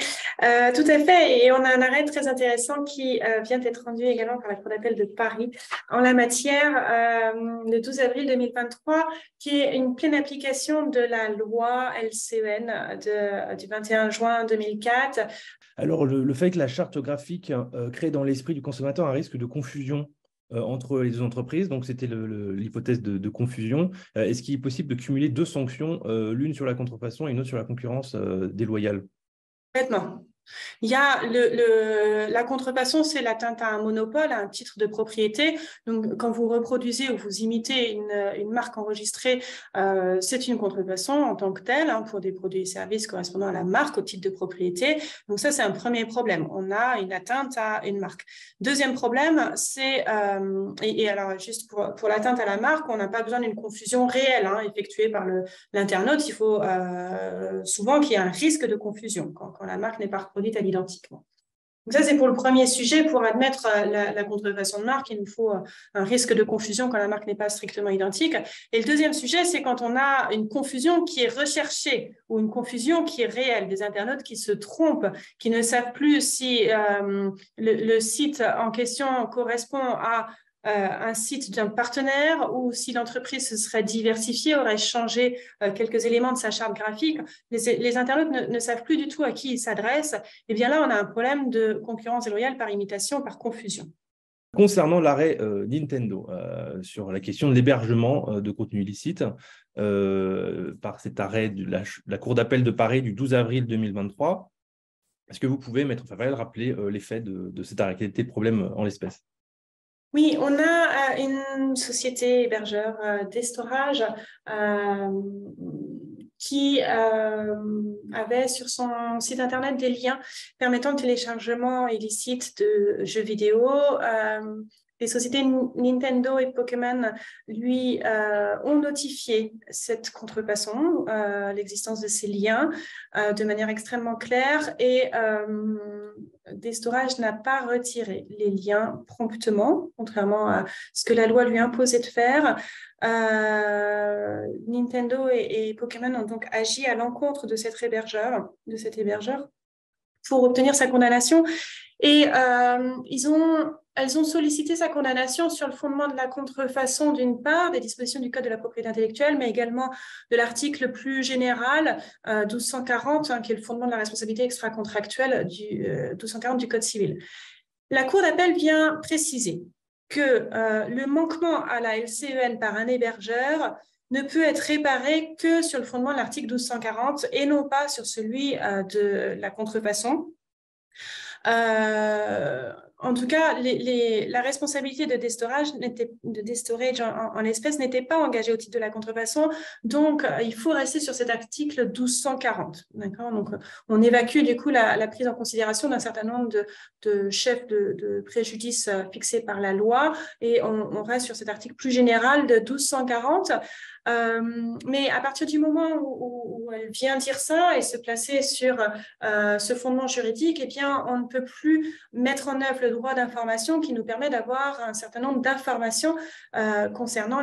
Tout à fait. Et on a un arrêt très intéressant qui vient d'être rendu également par la Cour d'appel de Paris en la matière, le 12 avril 2023, qui est une pleine application de la loi LCEN du 21 juin 2004. Alors, le fait que la charte graphique crée dans l'esprit du consommateur un risque de confusion entre les deux entreprises, donc c'était l'hypothèse de confusion. Est-ce qu'il est possible de cumuler deux sanctions, l'une sur la contrefaçon et une autre sur la concurrence déloyale? Complètement. Il y a la contrefaçon, c'est l'atteinte à un monopole, à un titre de propriété. Donc, quand vous reproduisez ou vous imitez une marque enregistrée, c'est une contrefaçon en tant que telle, pour des produits et services correspondant à la marque, au titre de propriété. Donc, ça, c'est un premier problème. On a une atteinte à une marque. Deuxième problème, c'est, et alors, juste pour l'atteinte à la marque, on n'a pas besoin d'une confusion réelle effectuée par l'internaute. Il faut souvent qu'il y ait un risque de confusion quand la marque n'est pas reproduite à l'identique. Donc ça, c'est pour le premier sujet. Pour admettre la contrefaçon de marque, il nous faut un risque de confusion quand la marque n'est pas strictement identique. Et le deuxième sujet, c'est quand on a une confusion qui est recherchée ou une confusion qui est réelle, des internautes qui se trompent, qui ne savent plus si le site en question correspond à un site d'un partenaire ou si l'entreprise se serait diversifiée, aurait changé quelques éléments de sa charte graphique. Les internautes ne savent plus du tout à qui ils s'adressent. Et bien là, on a un problème de concurrence déloyale par imitation, par confusion. Concernant l'arrêt Nintendo sur la question de l'hébergement de contenu illicite, par cet arrêt de la Cour d'appel de Paris du 12 avril 2023, est-ce que vous pouvez, Maître Favrel, rappeler les faits de cet arrêt? Quel était le problème en l'espèce? Oui, on a une société hébergeur d'estorage qui avait sur son site internet des liens permettant le téléchargement illicite de jeux vidéo. Les sociétés Nintendo et Pokémon lui ont notifié cette contrefaçon, l'existence de ces liens de manière extrêmement claire, et Destorage n'a pas retiré les liens promptement, contrairement à ce que la loi lui imposait de faire. Nintendo et Pokémon ont donc agi à l'encontre de cet hébergeur pour obtenir sa condamnation. Et elles ont sollicité sa condamnation sur le fondement de la contrefaçon, d'une part, des dispositions du Code de la propriété intellectuelle, mais également de l'article plus général 1240, qui est le fondement de la responsabilité extra-contractuelle du 1240 du Code civil. La Cour d'appel vient préciser que le manquement à la LCEN par un hébergeur ne peut être réparé que sur le fondement de l'article 1240 et non pas sur celui de la contrefaçon. En tout cas, la responsabilité de Destorage en l'espèce n'était pas engagée au titre de la contrefaçon, donc il faut rester sur cet article 1240. Donc, on évacue du coup la prise en considération d'un certain nombre de chefs de préjudice fixés par la loi, et on reste sur cet article plus général de 1240. Mais à partir du moment où elle vient dire ça et se placer sur ce fondement juridique, eh bien, on ne peut plus mettre en œuvre le droit d'information qui nous permet d'avoir un certain nombre d'informations concernant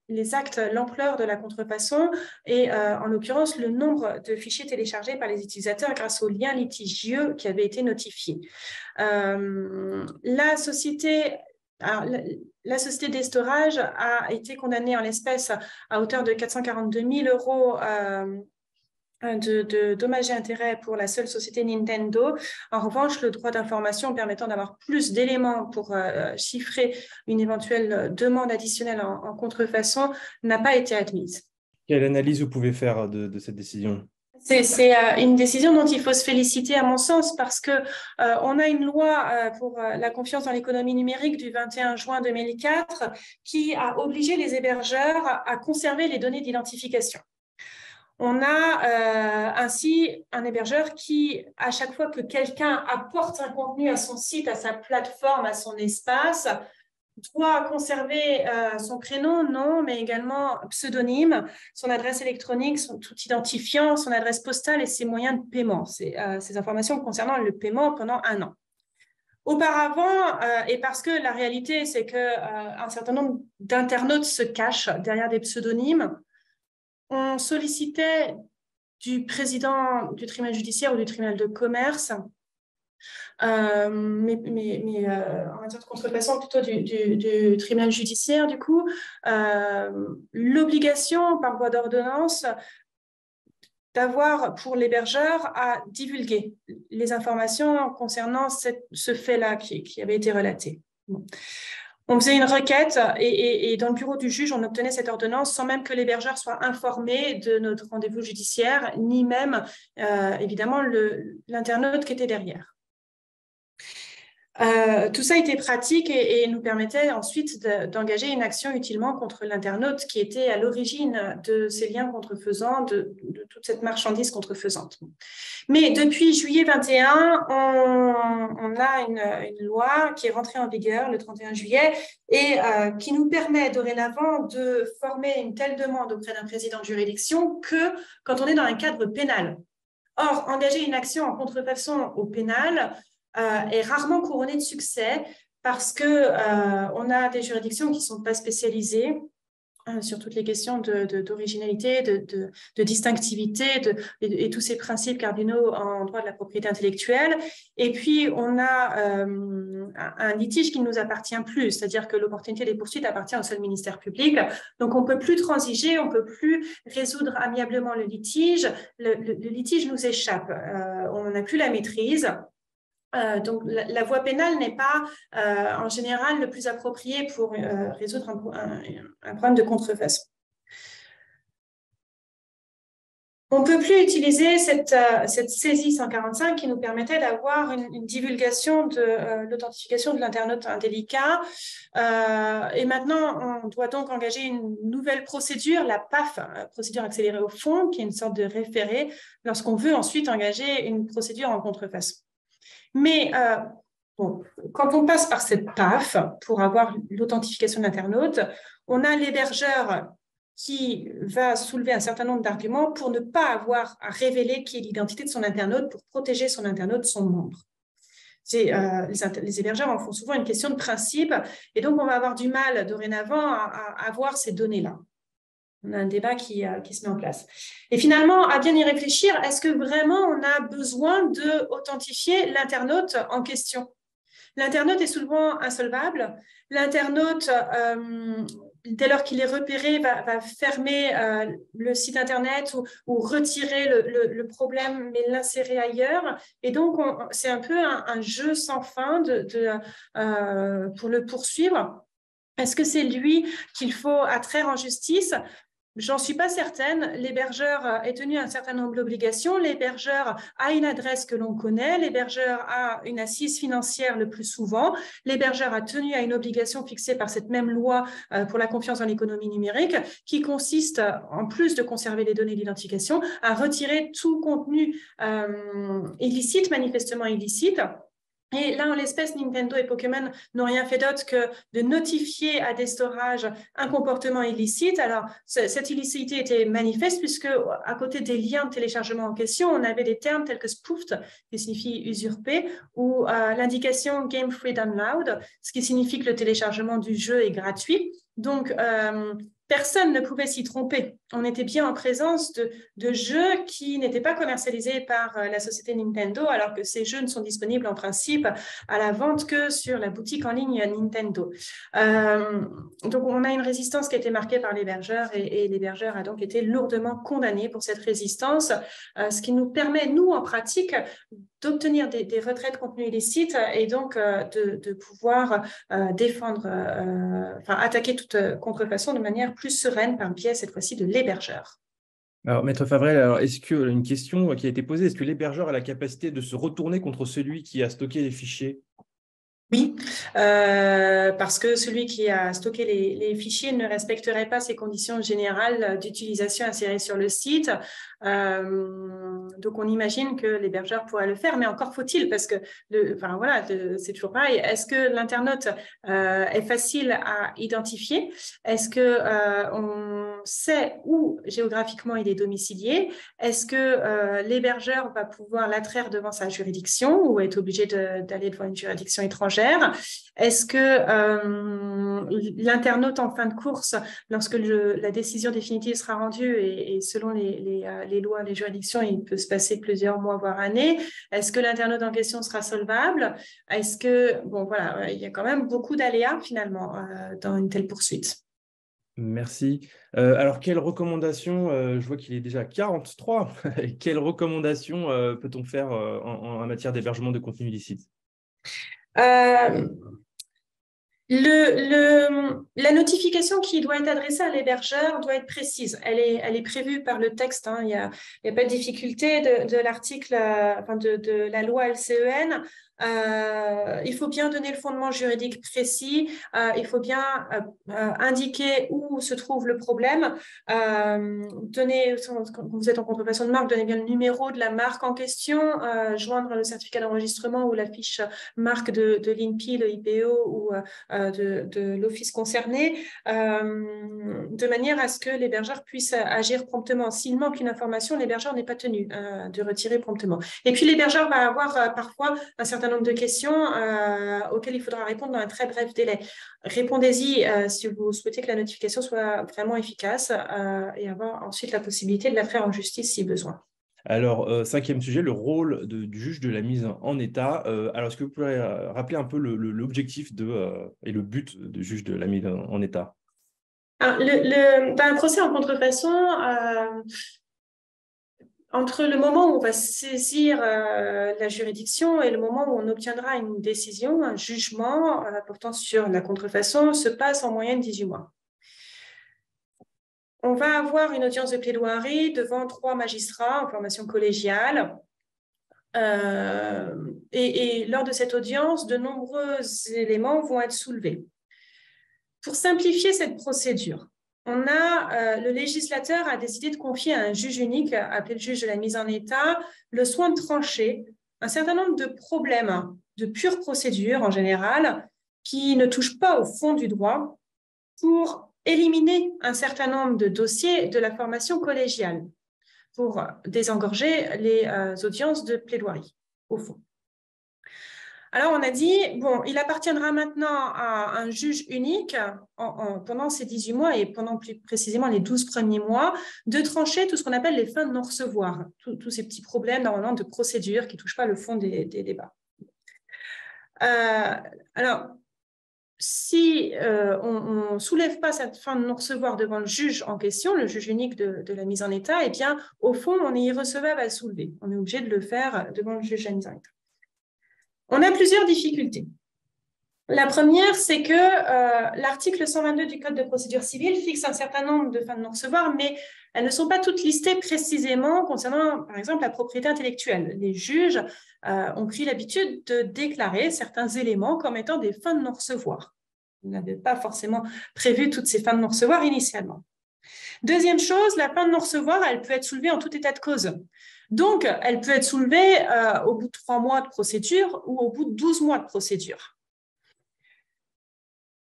les actes, l'ampleur de la contrefaçon et en l'occurrence le nombre de fichiers téléchargés par les utilisateurs grâce aux liens litigieux qui avaient été notifiés. La société d'Estorage a été condamnée en l'espèce à hauteur de 442 000 euros de dommages et intérêts pour la seule société Nintendo. En revanche, le droit d'information permettant d'avoir plus d'éléments pour chiffrer une éventuelle demande additionnelle en contrefaçon n'a pas été admise. Quelle analyse vous pouvez faire de cette décision ? C'est une décision dont il faut se féliciter à mon sens parce que on a une loi pour la confiance dans l'économie numérique du 21 juin 2004 qui a obligé les hébergeurs à conserver les données d'identification. On a ainsi un hébergeur qui, à chaque fois que quelqu'un apporte un contenu à son site, à sa plateforme, à son espace, doit conserver son prénom, nom, mais également pseudonyme, son adresse électronique, son tout identifiant, son adresse postale et ses moyens de paiement. Ces informations concernant le paiement pendant 1 an. Auparavant, et parce que la réalité, c'est qu'un certain nombre d'internautes se cachent derrière des pseudonymes, on sollicitait du président du tribunal judiciaire ou du tribunal de commerce, mais en matière de contrefaçon plutôt du tribunal judiciaire, du coup, l'obligation par voie d'ordonnance d'avoir pour l'hébergeur à divulguer les informations concernant ce fait-là qui avait été relaté. Bon. On faisait une requête et dans le bureau du juge, on obtenait cette ordonnance sans même que l'hébergeur soit informé de notre rendez-vous judiciaire, ni même, évidemment, l'internaute qui était derrière. Tout ça était pratique et nous permettait ensuite d'engager une action utilement contre l'internaute qui était à l'origine de ces liens contrefaisants, de toute cette marchandise contrefaisante. Mais depuis juillet 21, on a une loi qui est rentrée en vigueur le 31 juillet et qui nous permet dorénavant de former une telle demande auprès d'un président de juridiction que quand on est dans un cadre pénal. Or, engager une action en contrefaçon au pénal est rarement couronné de succès parce qu'on a des juridictions qui ne sont pas spécialisées sur toutes les questions d'originalité, de distinctivité et tous ces principes cardinaux en droit de la propriété intellectuelle. Et puis, on a un litige qui ne nous appartient plus, c'est-à-dire que l'opportunité des poursuites appartient au seul ministère public. Donc, on ne peut plus transiger, on ne peut plus résoudre amiablement le litige. Le litige nous échappe, on n'en a plus la maîtrise. Donc, la voie pénale n'est pas en général le plus approprié pour résoudre un problème de contrefaçon. On ne peut plus utiliser cette saisie 145 qui nous permettait d'avoir une divulgation de l'authentification de l'internaute indélicat. Et maintenant, on doit donc engager une nouvelle procédure, la PAF, procédure accélérée au fond, qui est une sorte de référé, lorsqu'on veut ensuite engager une procédure en contrefaçon. Mais bon, quand on passe par cette PAF pour avoir l'authentification de l'internaute, on a l'hébergeur qui va soulever un certain nombre d'arguments pour ne pas avoir à révéler qui est l'identité de son internaute, pour protéger son internaute, son membre. Les hébergeurs en font souvent une question de principe, et donc on va avoir du mal dorénavant à avoir ces données-là. On a un débat qui se met en place. Et finalement, à bien y réfléchir, est-ce que vraiment on a besoin d'authentifier l'internaute en question? L'internaute est souvent insolvable. L'internaute, dès lors qu'il est repéré, va fermer le site Internet ou retirer le problème, mais l'insérer ailleurs. Et donc, c'est un peu un jeu sans fin pour le poursuivre. Est-ce que c'est lui qu'il faut attraire en justice? J'en suis pas certaine. L'hébergeur est tenu à un certain nombre d'obligations. L'hébergeur a une adresse que l'on connaît. L'hébergeur a une assise financière le plus souvent. L'hébergeur a tenu à une obligation fixée par cette même loi pour la confiance dans l'économie numérique qui consiste, en plus de conserver les données d'identification, à retirer tout contenu illicite, manifestement illicite. Et là, en l'espèce, Nintendo et Pokémon n'ont rien fait d'autre que de notifier à Destorage un comportement illicite. Alors, cette illicité était manifeste puisque, à côté des liens de téléchargement en question, on avait des termes tels que spoofed, qui signifie usurper, ou l'indication Game Free Download, ce qui signifie que le téléchargement du jeu est gratuit. Donc, personne ne pouvait s'y tromper. On était bien en présence de jeux qui n'étaient pas commercialisés par la société Nintendo, alors que ces jeux ne sont disponibles en principe à la vente que sur la boutique en ligne Nintendo. Donc, on a une résistance qui a été marquée par l'hébergeur et l'hébergeur a donc été lourdement condamné pour cette résistance, ce qui nous permet, nous, en pratique, d'obtenir des retraits de contenu illicite et donc de pouvoir attaquer toute contrefaçon de manière plus sereine par le biais, cette fois-ci, de l'hébergeur. Alors, Maître Favrel, est-ce que une question qui a été posée, est-ce que l'hébergeur a la capacité de se retourner contre celui qui a stocké les fichiers? Oui, parce que celui qui a stocké les fichiers ne respecterait pas ces conditions générales d'utilisation insérées sur le site. Donc, on imagine que l'hébergeur pourrait le faire, mais encore faut-il, parce que c'est toujours pareil. Est-ce que l'internaute est facile à identifier? Est-ce que on sait où géographiquement il est domicilié? Est-ce que l'hébergeur va pouvoir l'attraire devant sa juridiction ou est obligé d'aller devant une juridiction étrangère? Est-ce que l'internaute en fin de course, lorsque la décision définitive sera rendue et selon les lois, les juridictions, il peut se passer plusieurs mois, voire années, est-ce que l'internaute en question sera solvable? Est-ce que, il y a quand même beaucoup d'aléas finalement dans une telle poursuite. Merci. Alors, quelles recommandations, je vois qu'il est déjà 43, quelles recommandations peut-on faire en matière d'hébergement de contenu illicite? La notification qui doit être adressée à l'hébergeur doit être précise. Elle est prévue par le texte. Il n'y a pas de difficulté de l'article, de la loi LCEN. Il faut bien donner le fondement juridique précis. Il faut bien indiquer où se trouve le problème. Quand vous êtes en contrefaçon de marque, donnez bien le numéro de la marque en question, joindre le certificat d'enregistrement ou la fiche marque de l'INPI, le IPO ou de l'office concerné, de manière à ce que l'hébergeur puisse agir promptement. S'il manque une information, l'hébergeur n'est pas tenu de retirer promptement. Et puis, l'hébergeur va avoir parfois un certain nombre de questions auxquelles il faudra répondre dans un très bref délai. Répondez-y si vous souhaitez que la notification soit vraiment efficace et avoir ensuite la possibilité de la faire en justice si besoin. Alors, cinquième sujet, le rôle du juge de la mise en état. Alors, est-ce que vous pouvez rappeler un peu l'objectif et le but du juge de la mise en état? Alors, dans un procès en contrefaçon, entre le moment où on va saisir la juridiction et le moment où on obtiendra une décision, un jugement portant sur la contrefaçon, se passe en moyenne 18 mois. On va avoir une audience de plaidoirie devant 3 magistrats en formation collégiale. Et lors de cette audience, de nombreux éléments vont être soulevés. Pour simplifier cette procédure, le législateur a décidé de confier à un juge unique, appelé le juge de la mise en état, le soin de trancher un certain nombre de problèmes de pure procédure en général, qui ne touchent pas au fond du droit, pour éliminer un certain nombre de dossiers de la formation collégiale, pour désengorger les audiences de plaidoirie, au fond. Alors, on a dit, bon, il appartiendra maintenant à un juge unique pendant ces 18 mois et pendant plus précisément les 12 premiers mois, de trancher tout ce qu'on appelle les fins de non-recevoir, tous ces petits problèmes normalement de procédure qui ne touchent pas le fond des débats. Alors, si on ne soulève pas cette fin de non-recevoir devant le juge en question, le juge unique de la mise en état, eh bien, au fond, on est irrecevable à soulever. On est obligé de le faire devant le juge de la mise en état. On a plusieurs difficultés. La première, c'est que l'article 122 du Code de procédure civile fixe un certain nombre de fins de non-recevoir, mais elles ne sont pas toutes listées précisément concernant, par exemple, la propriété intellectuelle. Les juges ont pris l'habitude de déclarer certains éléments comme étant des fins de non-recevoir. Ils n'avaient pas forcément prévu toutes ces fins de non-recevoir initialement. Deuxième chose, la fin de non-recevoir, elle peut être soulevée en tout état de cause. Donc, elle peut être soulevée au bout de 3 mois de procédure ou au bout de 12 mois de procédure.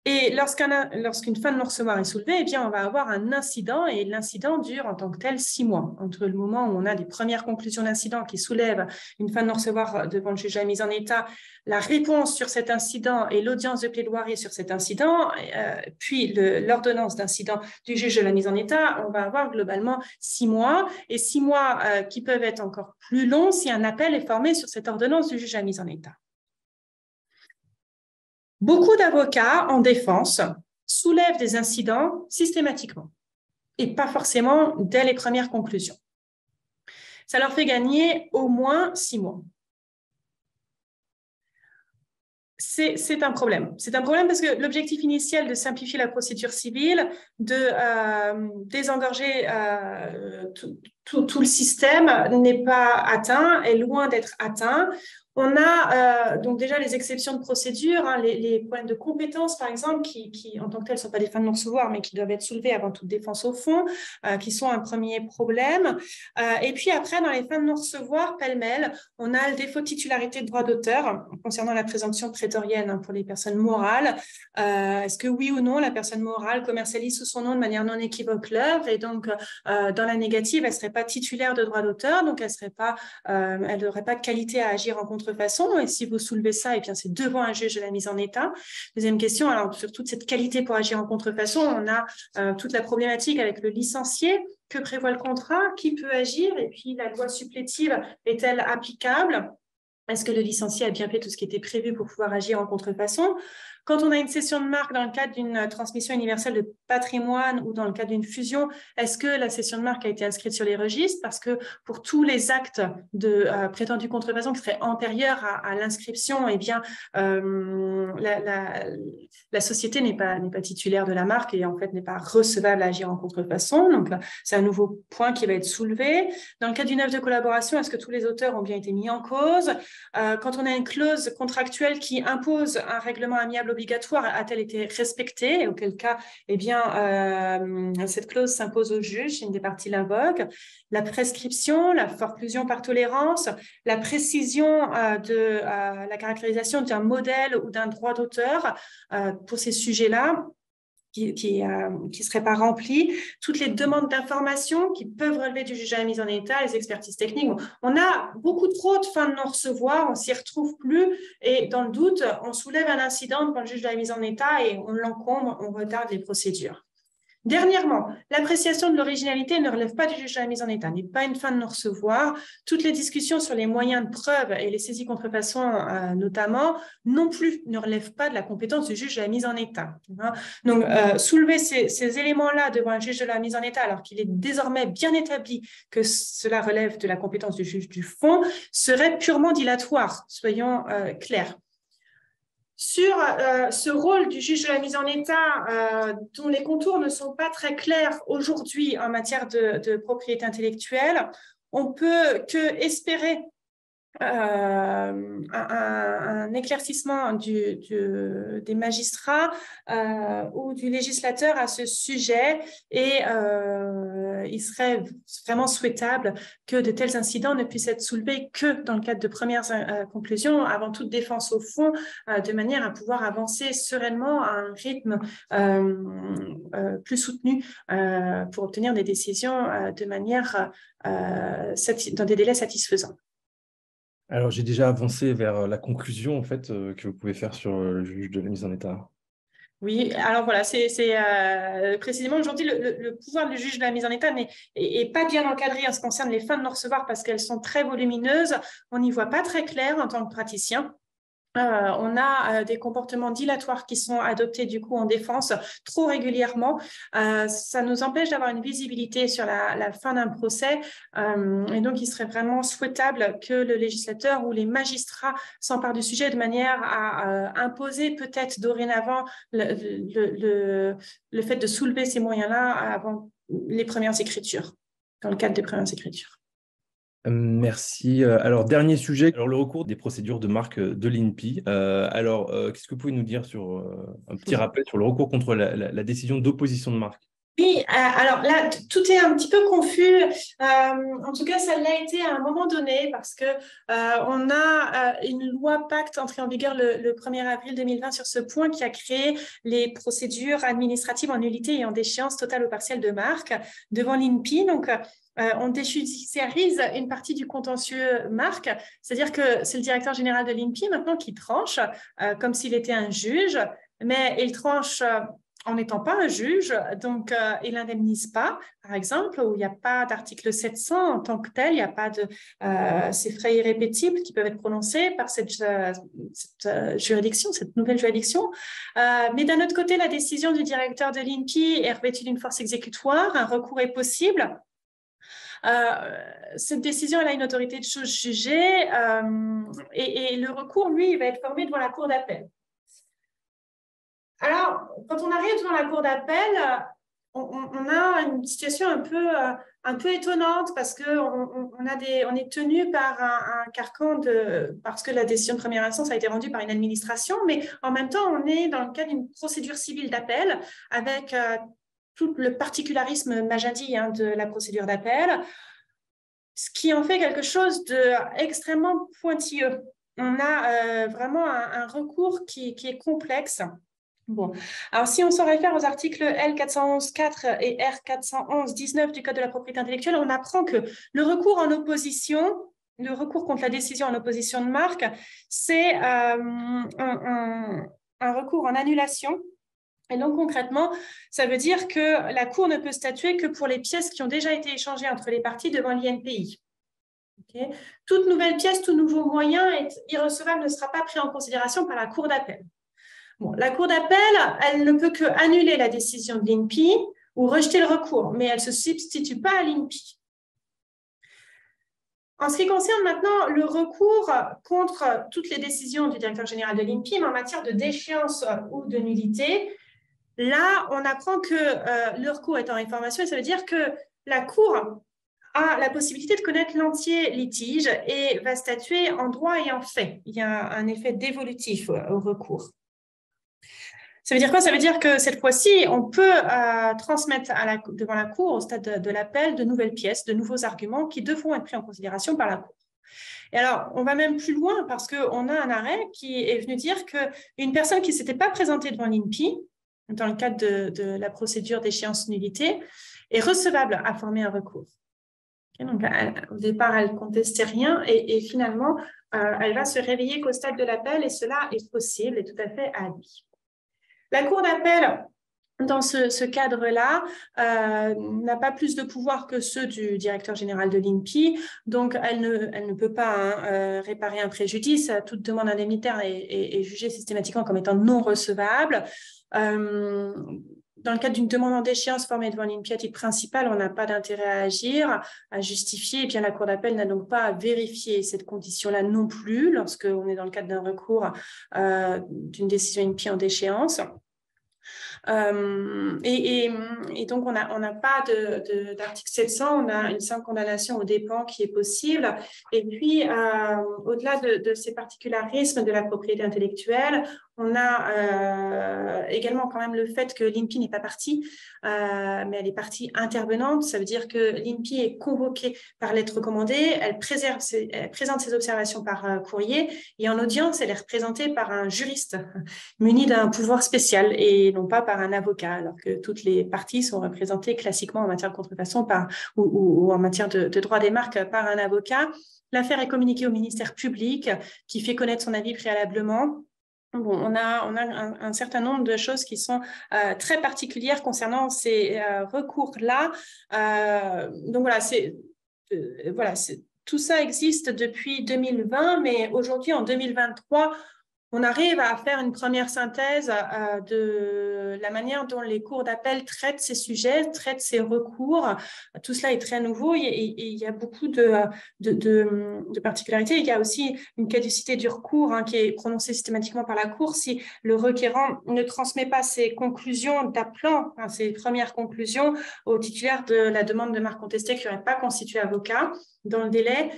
Et lorsqu'une fin de non-recevoir est soulevée, eh bien, on va avoir un incident et l'incident dure en tant que tel 6 mois. Entre le moment où on a des premières conclusions d'incident qui soulèvent une fin de non-recevoir devant le juge de la mise en état, la réponse sur cet incident et l'audience de plaidoirie sur cet incident, puis l'ordonnance d'incident du juge de la mise en état, on va avoir globalement 6 mois et 6 mois qui peuvent être encore plus longs si un appel est formé sur cette ordonnance du juge de la mise en état. Beaucoup d'avocats en défense soulèvent des incidents systématiquement et pas forcément dès les premières conclusions. Ça leur fait gagner au moins 6 mois. C'est un problème. C'est un problème parce que l'objectif initial de simplifier la procédure civile, de désengorger tout le système n'est pas atteint, est loin d'être atteint. On a donc déjà les exceptions de procédure, hein, les problèmes de compétences, par exemple, qui en tant que tels ne sont pas des fins de non-recevoir, mais qui doivent être soulevés avant toute défense au fond, qui sont un premier problème. Et puis après, dans les fins de non-recevoir, pêle-mêle, on a le défaut de titularité de droit d'auteur concernant la présomption prétorienne, hein, pour les personnes morales. Est-ce que oui ou non, la personne morale commercialise sous son nom de manière non équivoque l'œuvre et donc dans la négative, elle ne serait pas titulaire de droit d'auteur, donc elle n'aurait pas de qualité à agir en contrefaçon. Et si vous soulevez ça, eh bien, c'est devant un juge de la mise en état. Deuxième question, alors sur toute cette qualité pour agir en contrefaçon, on a toute la problématique avec le licencié. Que prévoit le contrat? Qui peut agir? Et puis, la loi supplétive est-elle applicable? Est-ce que le licencié a bien fait tout ce qui était prévu pour pouvoir agir en contrefaçon? Quand on a une cession de marque dans le cadre d'une transmission universelle de patrimoine ou dans le cadre d'une fusion, est-ce que la cession de marque a été inscrite sur les registres? Parce que pour tous les actes de prétendue contrefaçon qui seraient antérieurs à l'inscription, eh bien, la société n'est pas titulaire de la marque et en fait n'est pas recevable à agir en contrefaçon. Donc, c'est un nouveau point qui va être soulevé. Dans le cas d'une œuvre de collaboration, est-ce que tous les auteurs ont bien été mis en cause? Quand on a une clause contractuelle qui impose un règlement amiable obligatoire, a-t-elle été respectée? Et auquel cas, eh bien, cette clause s'impose au juge si une des parties l'invoque. La prescription, la forclusion par tolérance, la précision de la caractérisation d'un modèle ou d'un droit d'auteur pour ces sujets-là, qui ne seraient pas remplies, toutes les demandes d'information qui peuvent relever du juge à la mise en état, les expertises techniques. On a beaucoup trop de fins de non-recevoir, on ne s'y retrouve plus et dans le doute, on soulève un incident devant le juge de la mise en état et on l'encombre, on retarde les procédures. Dernièrement, l'appréciation de l'originalité ne relève pas du juge de la mise en état, n'est pas une fin de non-recevoir. Toutes les discussions sur les moyens de preuve et les saisies contrefaçon notamment, non plus ne relèvent pas de la compétence du juge de la mise en état. Donc, soulever ces éléments-là devant un juge de la mise en état, alors qu'il est désormais bien établi que cela relève de la compétence du juge du fond, serait purement dilatoire, soyons clairs. Sur ce rôle du juge de la mise en état, dont les contours ne sont pas très clairs aujourd'hui en matière de propriété intellectuelle, on peut que espérer un éclaircissement des magistrats ou du législateur à ce sujet et il serait vraiment souhaitable que de tels incidents ne puissent être soulevés que dans le cadre de premières conclusions, avant toute défense au fond, de manière à pouvoir avancer sereinement à un rythme plus soutenu pour obtenir des décisions de manière dans des délais satisfaisants. Alors, j'ai déjà avancé vers la conclusion en fait, que vous pouvez faire sur le juge de la mise en état. Oui, alors voilà, c'est précisément aujourd'hui le pouvoir du juge de la mise en état n'est pas bien encadré en ce qui concerne les fins de non-recevoir parce qu'elles sont très volumineuses. On n'y voit pas très clair en tant que praticien. On a des comportements dilatoires qui sont adoptés du coup en défense trop régulièrement. Ça nous empêche d'avoir une visibilité sur la fin d'un procès et donc il serait vraiment souhaitable que le législateur ou les magistrats s'emparent du sujet de manière à imposer peut-être dorénavant le fait de soulever ces moyens-là avant les premières écritures, dans le cadre des premières écritures. Merci. Alors, dernier sujet, alors le recours des procédures de marque de l'INPI. Qu'est-ce que vous pouvez nous dire sur un petit rappel sur le recours contre la décision d'opposition de marque? Oui, alors là, tout est un petit peu confus. En tout cas, ça l'a été à un moment donné parce que on a une loi Pacte entrée en vigueur le 1er avril 2020 sur ce point qui a créé les procédures administratives en nullité et en déchéance totale ou partielle de marque devant l'INPI. Donc, on déjudiciarise une partie du contentieux marque, c'est-à-dire que c'est le directeur général de l'INPI maintenant qui tranche comme s'il était un juge, mais il tranche en n'étant pas un juge, donc il n'indemnise pas, par exemple, où il n'y a pas d'article 700 en tant que tel, il n'y a pas de ces frais irrépétibles qui peuvent être prononcés par cette juridiction, cette nouvelle juridiction. Mais d'un autre côté, la décision du directeur de l'INPI est revêtue d'une force exécutoire, un recours est possible. Cette décision, elle a une autorité de chose jugée et le recours, lui, il va être formé devant la cour d'appel. Alors, quand on arrive devant la cour d'appel, on a une situation un peu étonnante parce on est tenu par un carcan parce que la décision de première instance a été rendue par une administration, mais en même temps, on est dans le cadre d'une procédure civile d'appel avec tout le particularisme majadi de la procédure d'appel, ce qui en fait quelque chose d'extrêmement pointilleux. On a vraiment un recours qui est complexe. Bon, alors si on s'en réfère aux articles L411-4 et R411-19 du Code de la propriété intellectuelle, on apprend que le recours en opposition, le recours contre la décision en opposition de marque, c'est un recours en annulation. Et donc concrètement, ça veut dire que la Cour ne peut statuer que pour les pièces qui ont déjà été échangées entre les parties devant l'INPI. Okay. Toute nouvelle pièce, tout nouveau moyen irrecevable ne sera pas pris en considération par la Cour d'appel. Bon, la Cour d'appel, elle ne peut que annuler la décision de l'INPI ou rejeter le recours, mais elle ne se substitue pas à l'INPI. En ce qui concerne maintenant le recours contre toutes les décisions du directeur général de l'INPI, mais en matière de déchéance ou de nullité, là, on apprend que le recours est en réformation et ça veut dire que la Cour a la possibilité de connaître l'entier litige et va statuer en droit et en fait. Il y a un effet dévolutif au recours. Ça veut dire quoi? Ça veut dire que cette fois-ci, on peut transmettre devant la Cour, au stade de l'appel, de nouvelles pièces, de nouveaux arguments qui devront être pris en considération par la Cour. Et alors, on va même plus loin parce qu'on a un arrêt qui est venu dire qu'une personne qui ne s'était pas présentée devant l'INPI, dans le cadre de la procédure d'échéance nullité, est recevable à former un recours. Okay, donc, au départ, elle ne contestait rien et finalement, elle va se réveiller qu'au stade de l'appel et cela est possible et tout à fait admis. La Cour d'appel, dans ce cadre-là, n'a pas plus de pouvoir que ceux du directeur général de l'INPI, donc elle ne peut pas réparer un préjudice. Toute demande indemnitaire est jugée systématiquement comme étant non recevable. Dans le cadre d'une demande en déchéance formée devant l'INPI à titre principal, on n'a pas d'intérêt à agir, à justifier, et bien la Cour d'appel n'a donc pas à vérifier cette condition-là non plus lorsqu'on est dans le cadre d'un recours d'une décision INPI en déchéance. Et donc, on n'a pas d'article 700, on a une simple condamnation aux dépens qui est possible. Et puis, au-delà de ces particularismes de la propriété intellectuelle, on a également quand même le fait que l'INPI n'est pas partie, mais elle est partie intervenante. Ça veut dire que l'INPI est convoquée par lettre recommandée, elle présente ses observations par courrier et en audience, elle est représentée par un juriste muni d'un pouvoir spécial et non pas par un avocat, alors que toutes les parties sont représentées classiquement en matière de contrefaçon ou en matière de droit des marques par un avocat. L'affaire est communiquée au ministère public qui fait connaître son avis préalablement. Bon, on a un certain nombre de choses qui sont très particulières concernant ces recours-là. Donc voilà, tout ça existe depuis 2020, mais aujourd'hui, en 2023, on arrive à faire une première synthèse de la manière dont les cours d'appel traitent ces sujets, traitent ces recours. Tout cela est très nouveau et il y a beaucoup de particularités. Il y a aussi une caducité du recours qui est prononcée systématiquement par la Cour si le requérant ne transmet pas ses conclusions d'appelant, ses premières conclusions au titulaire de la demande de marque contestée qui n'aurait pas constitué avocat dans le délai.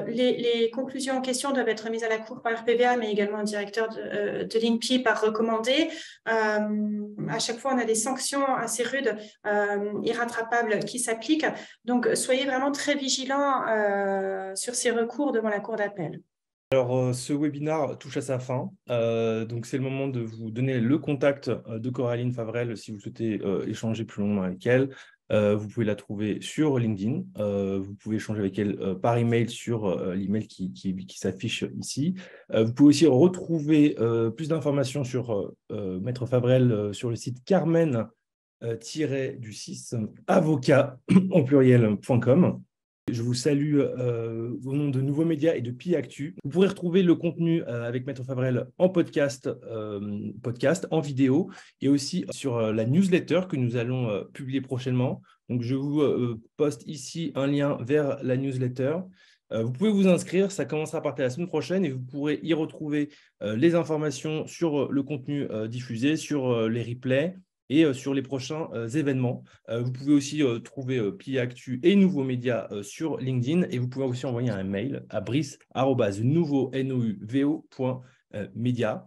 Les conclusions en question doivent être mises à la Cour par RPVA, mais également un directeur de l'INPI par recommandé. À chaque fois, on a des sanctions assez rudes, irrattrapables qui s'appliquent. Donc, soyez vraiment très vigilants sur ces recours devant la Cour d'appel. Alors, ce webinaire touche à sa fin. Donc, c'est le moment de vous donner le contact de Coraline Favrel si vous souhaitez échanger plus longuement avec elle. Vous pouvez la trouver sur LinkedIn. Vous pouvez échanger avec elle par email sur l'email qui s'affiche ici. Vous pouvez aussi retrouver plus d'informations sur Maître Favrel sur le site Carmen-du6 avocat au pluriel.com. Je vous salue au nom de Nouveaux Médias et de PI Actu. Vous pourrez retrouver le contenu avec Maître Favrel en podcast, en vidéo et aussi sur la newsletter que nous allons publier prochainement. Donc, je vous poste ici un lien vers la newsletter. Vous pouvez vous inscrire, ça commencera à partir de la semaine prochaine et vous pourrez y retrouver les informations sur le contenu diffusé, sur les replays et sur les prochains événements. Vous pouvez aussi trouver PI Actu et Nouveaux Médias sur LinkedIn et vous pouvez aussi envoyer un mail à brice@nouveau.media.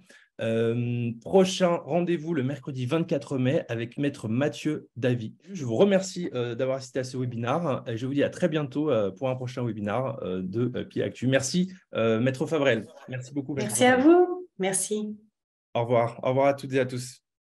Prochain rendez-vous le mercredi 24 mai avec Maître Mathieu Davy. Je vous remercie d'avoir assisté à ce webinaire et je vous dis à très bientôt pour un prochain webinaire de PI Actu. Merci Maître Favrel. Merci beaucoup. Merci à vous. Merci. Au revoir. Au revoir à toutes et à tous.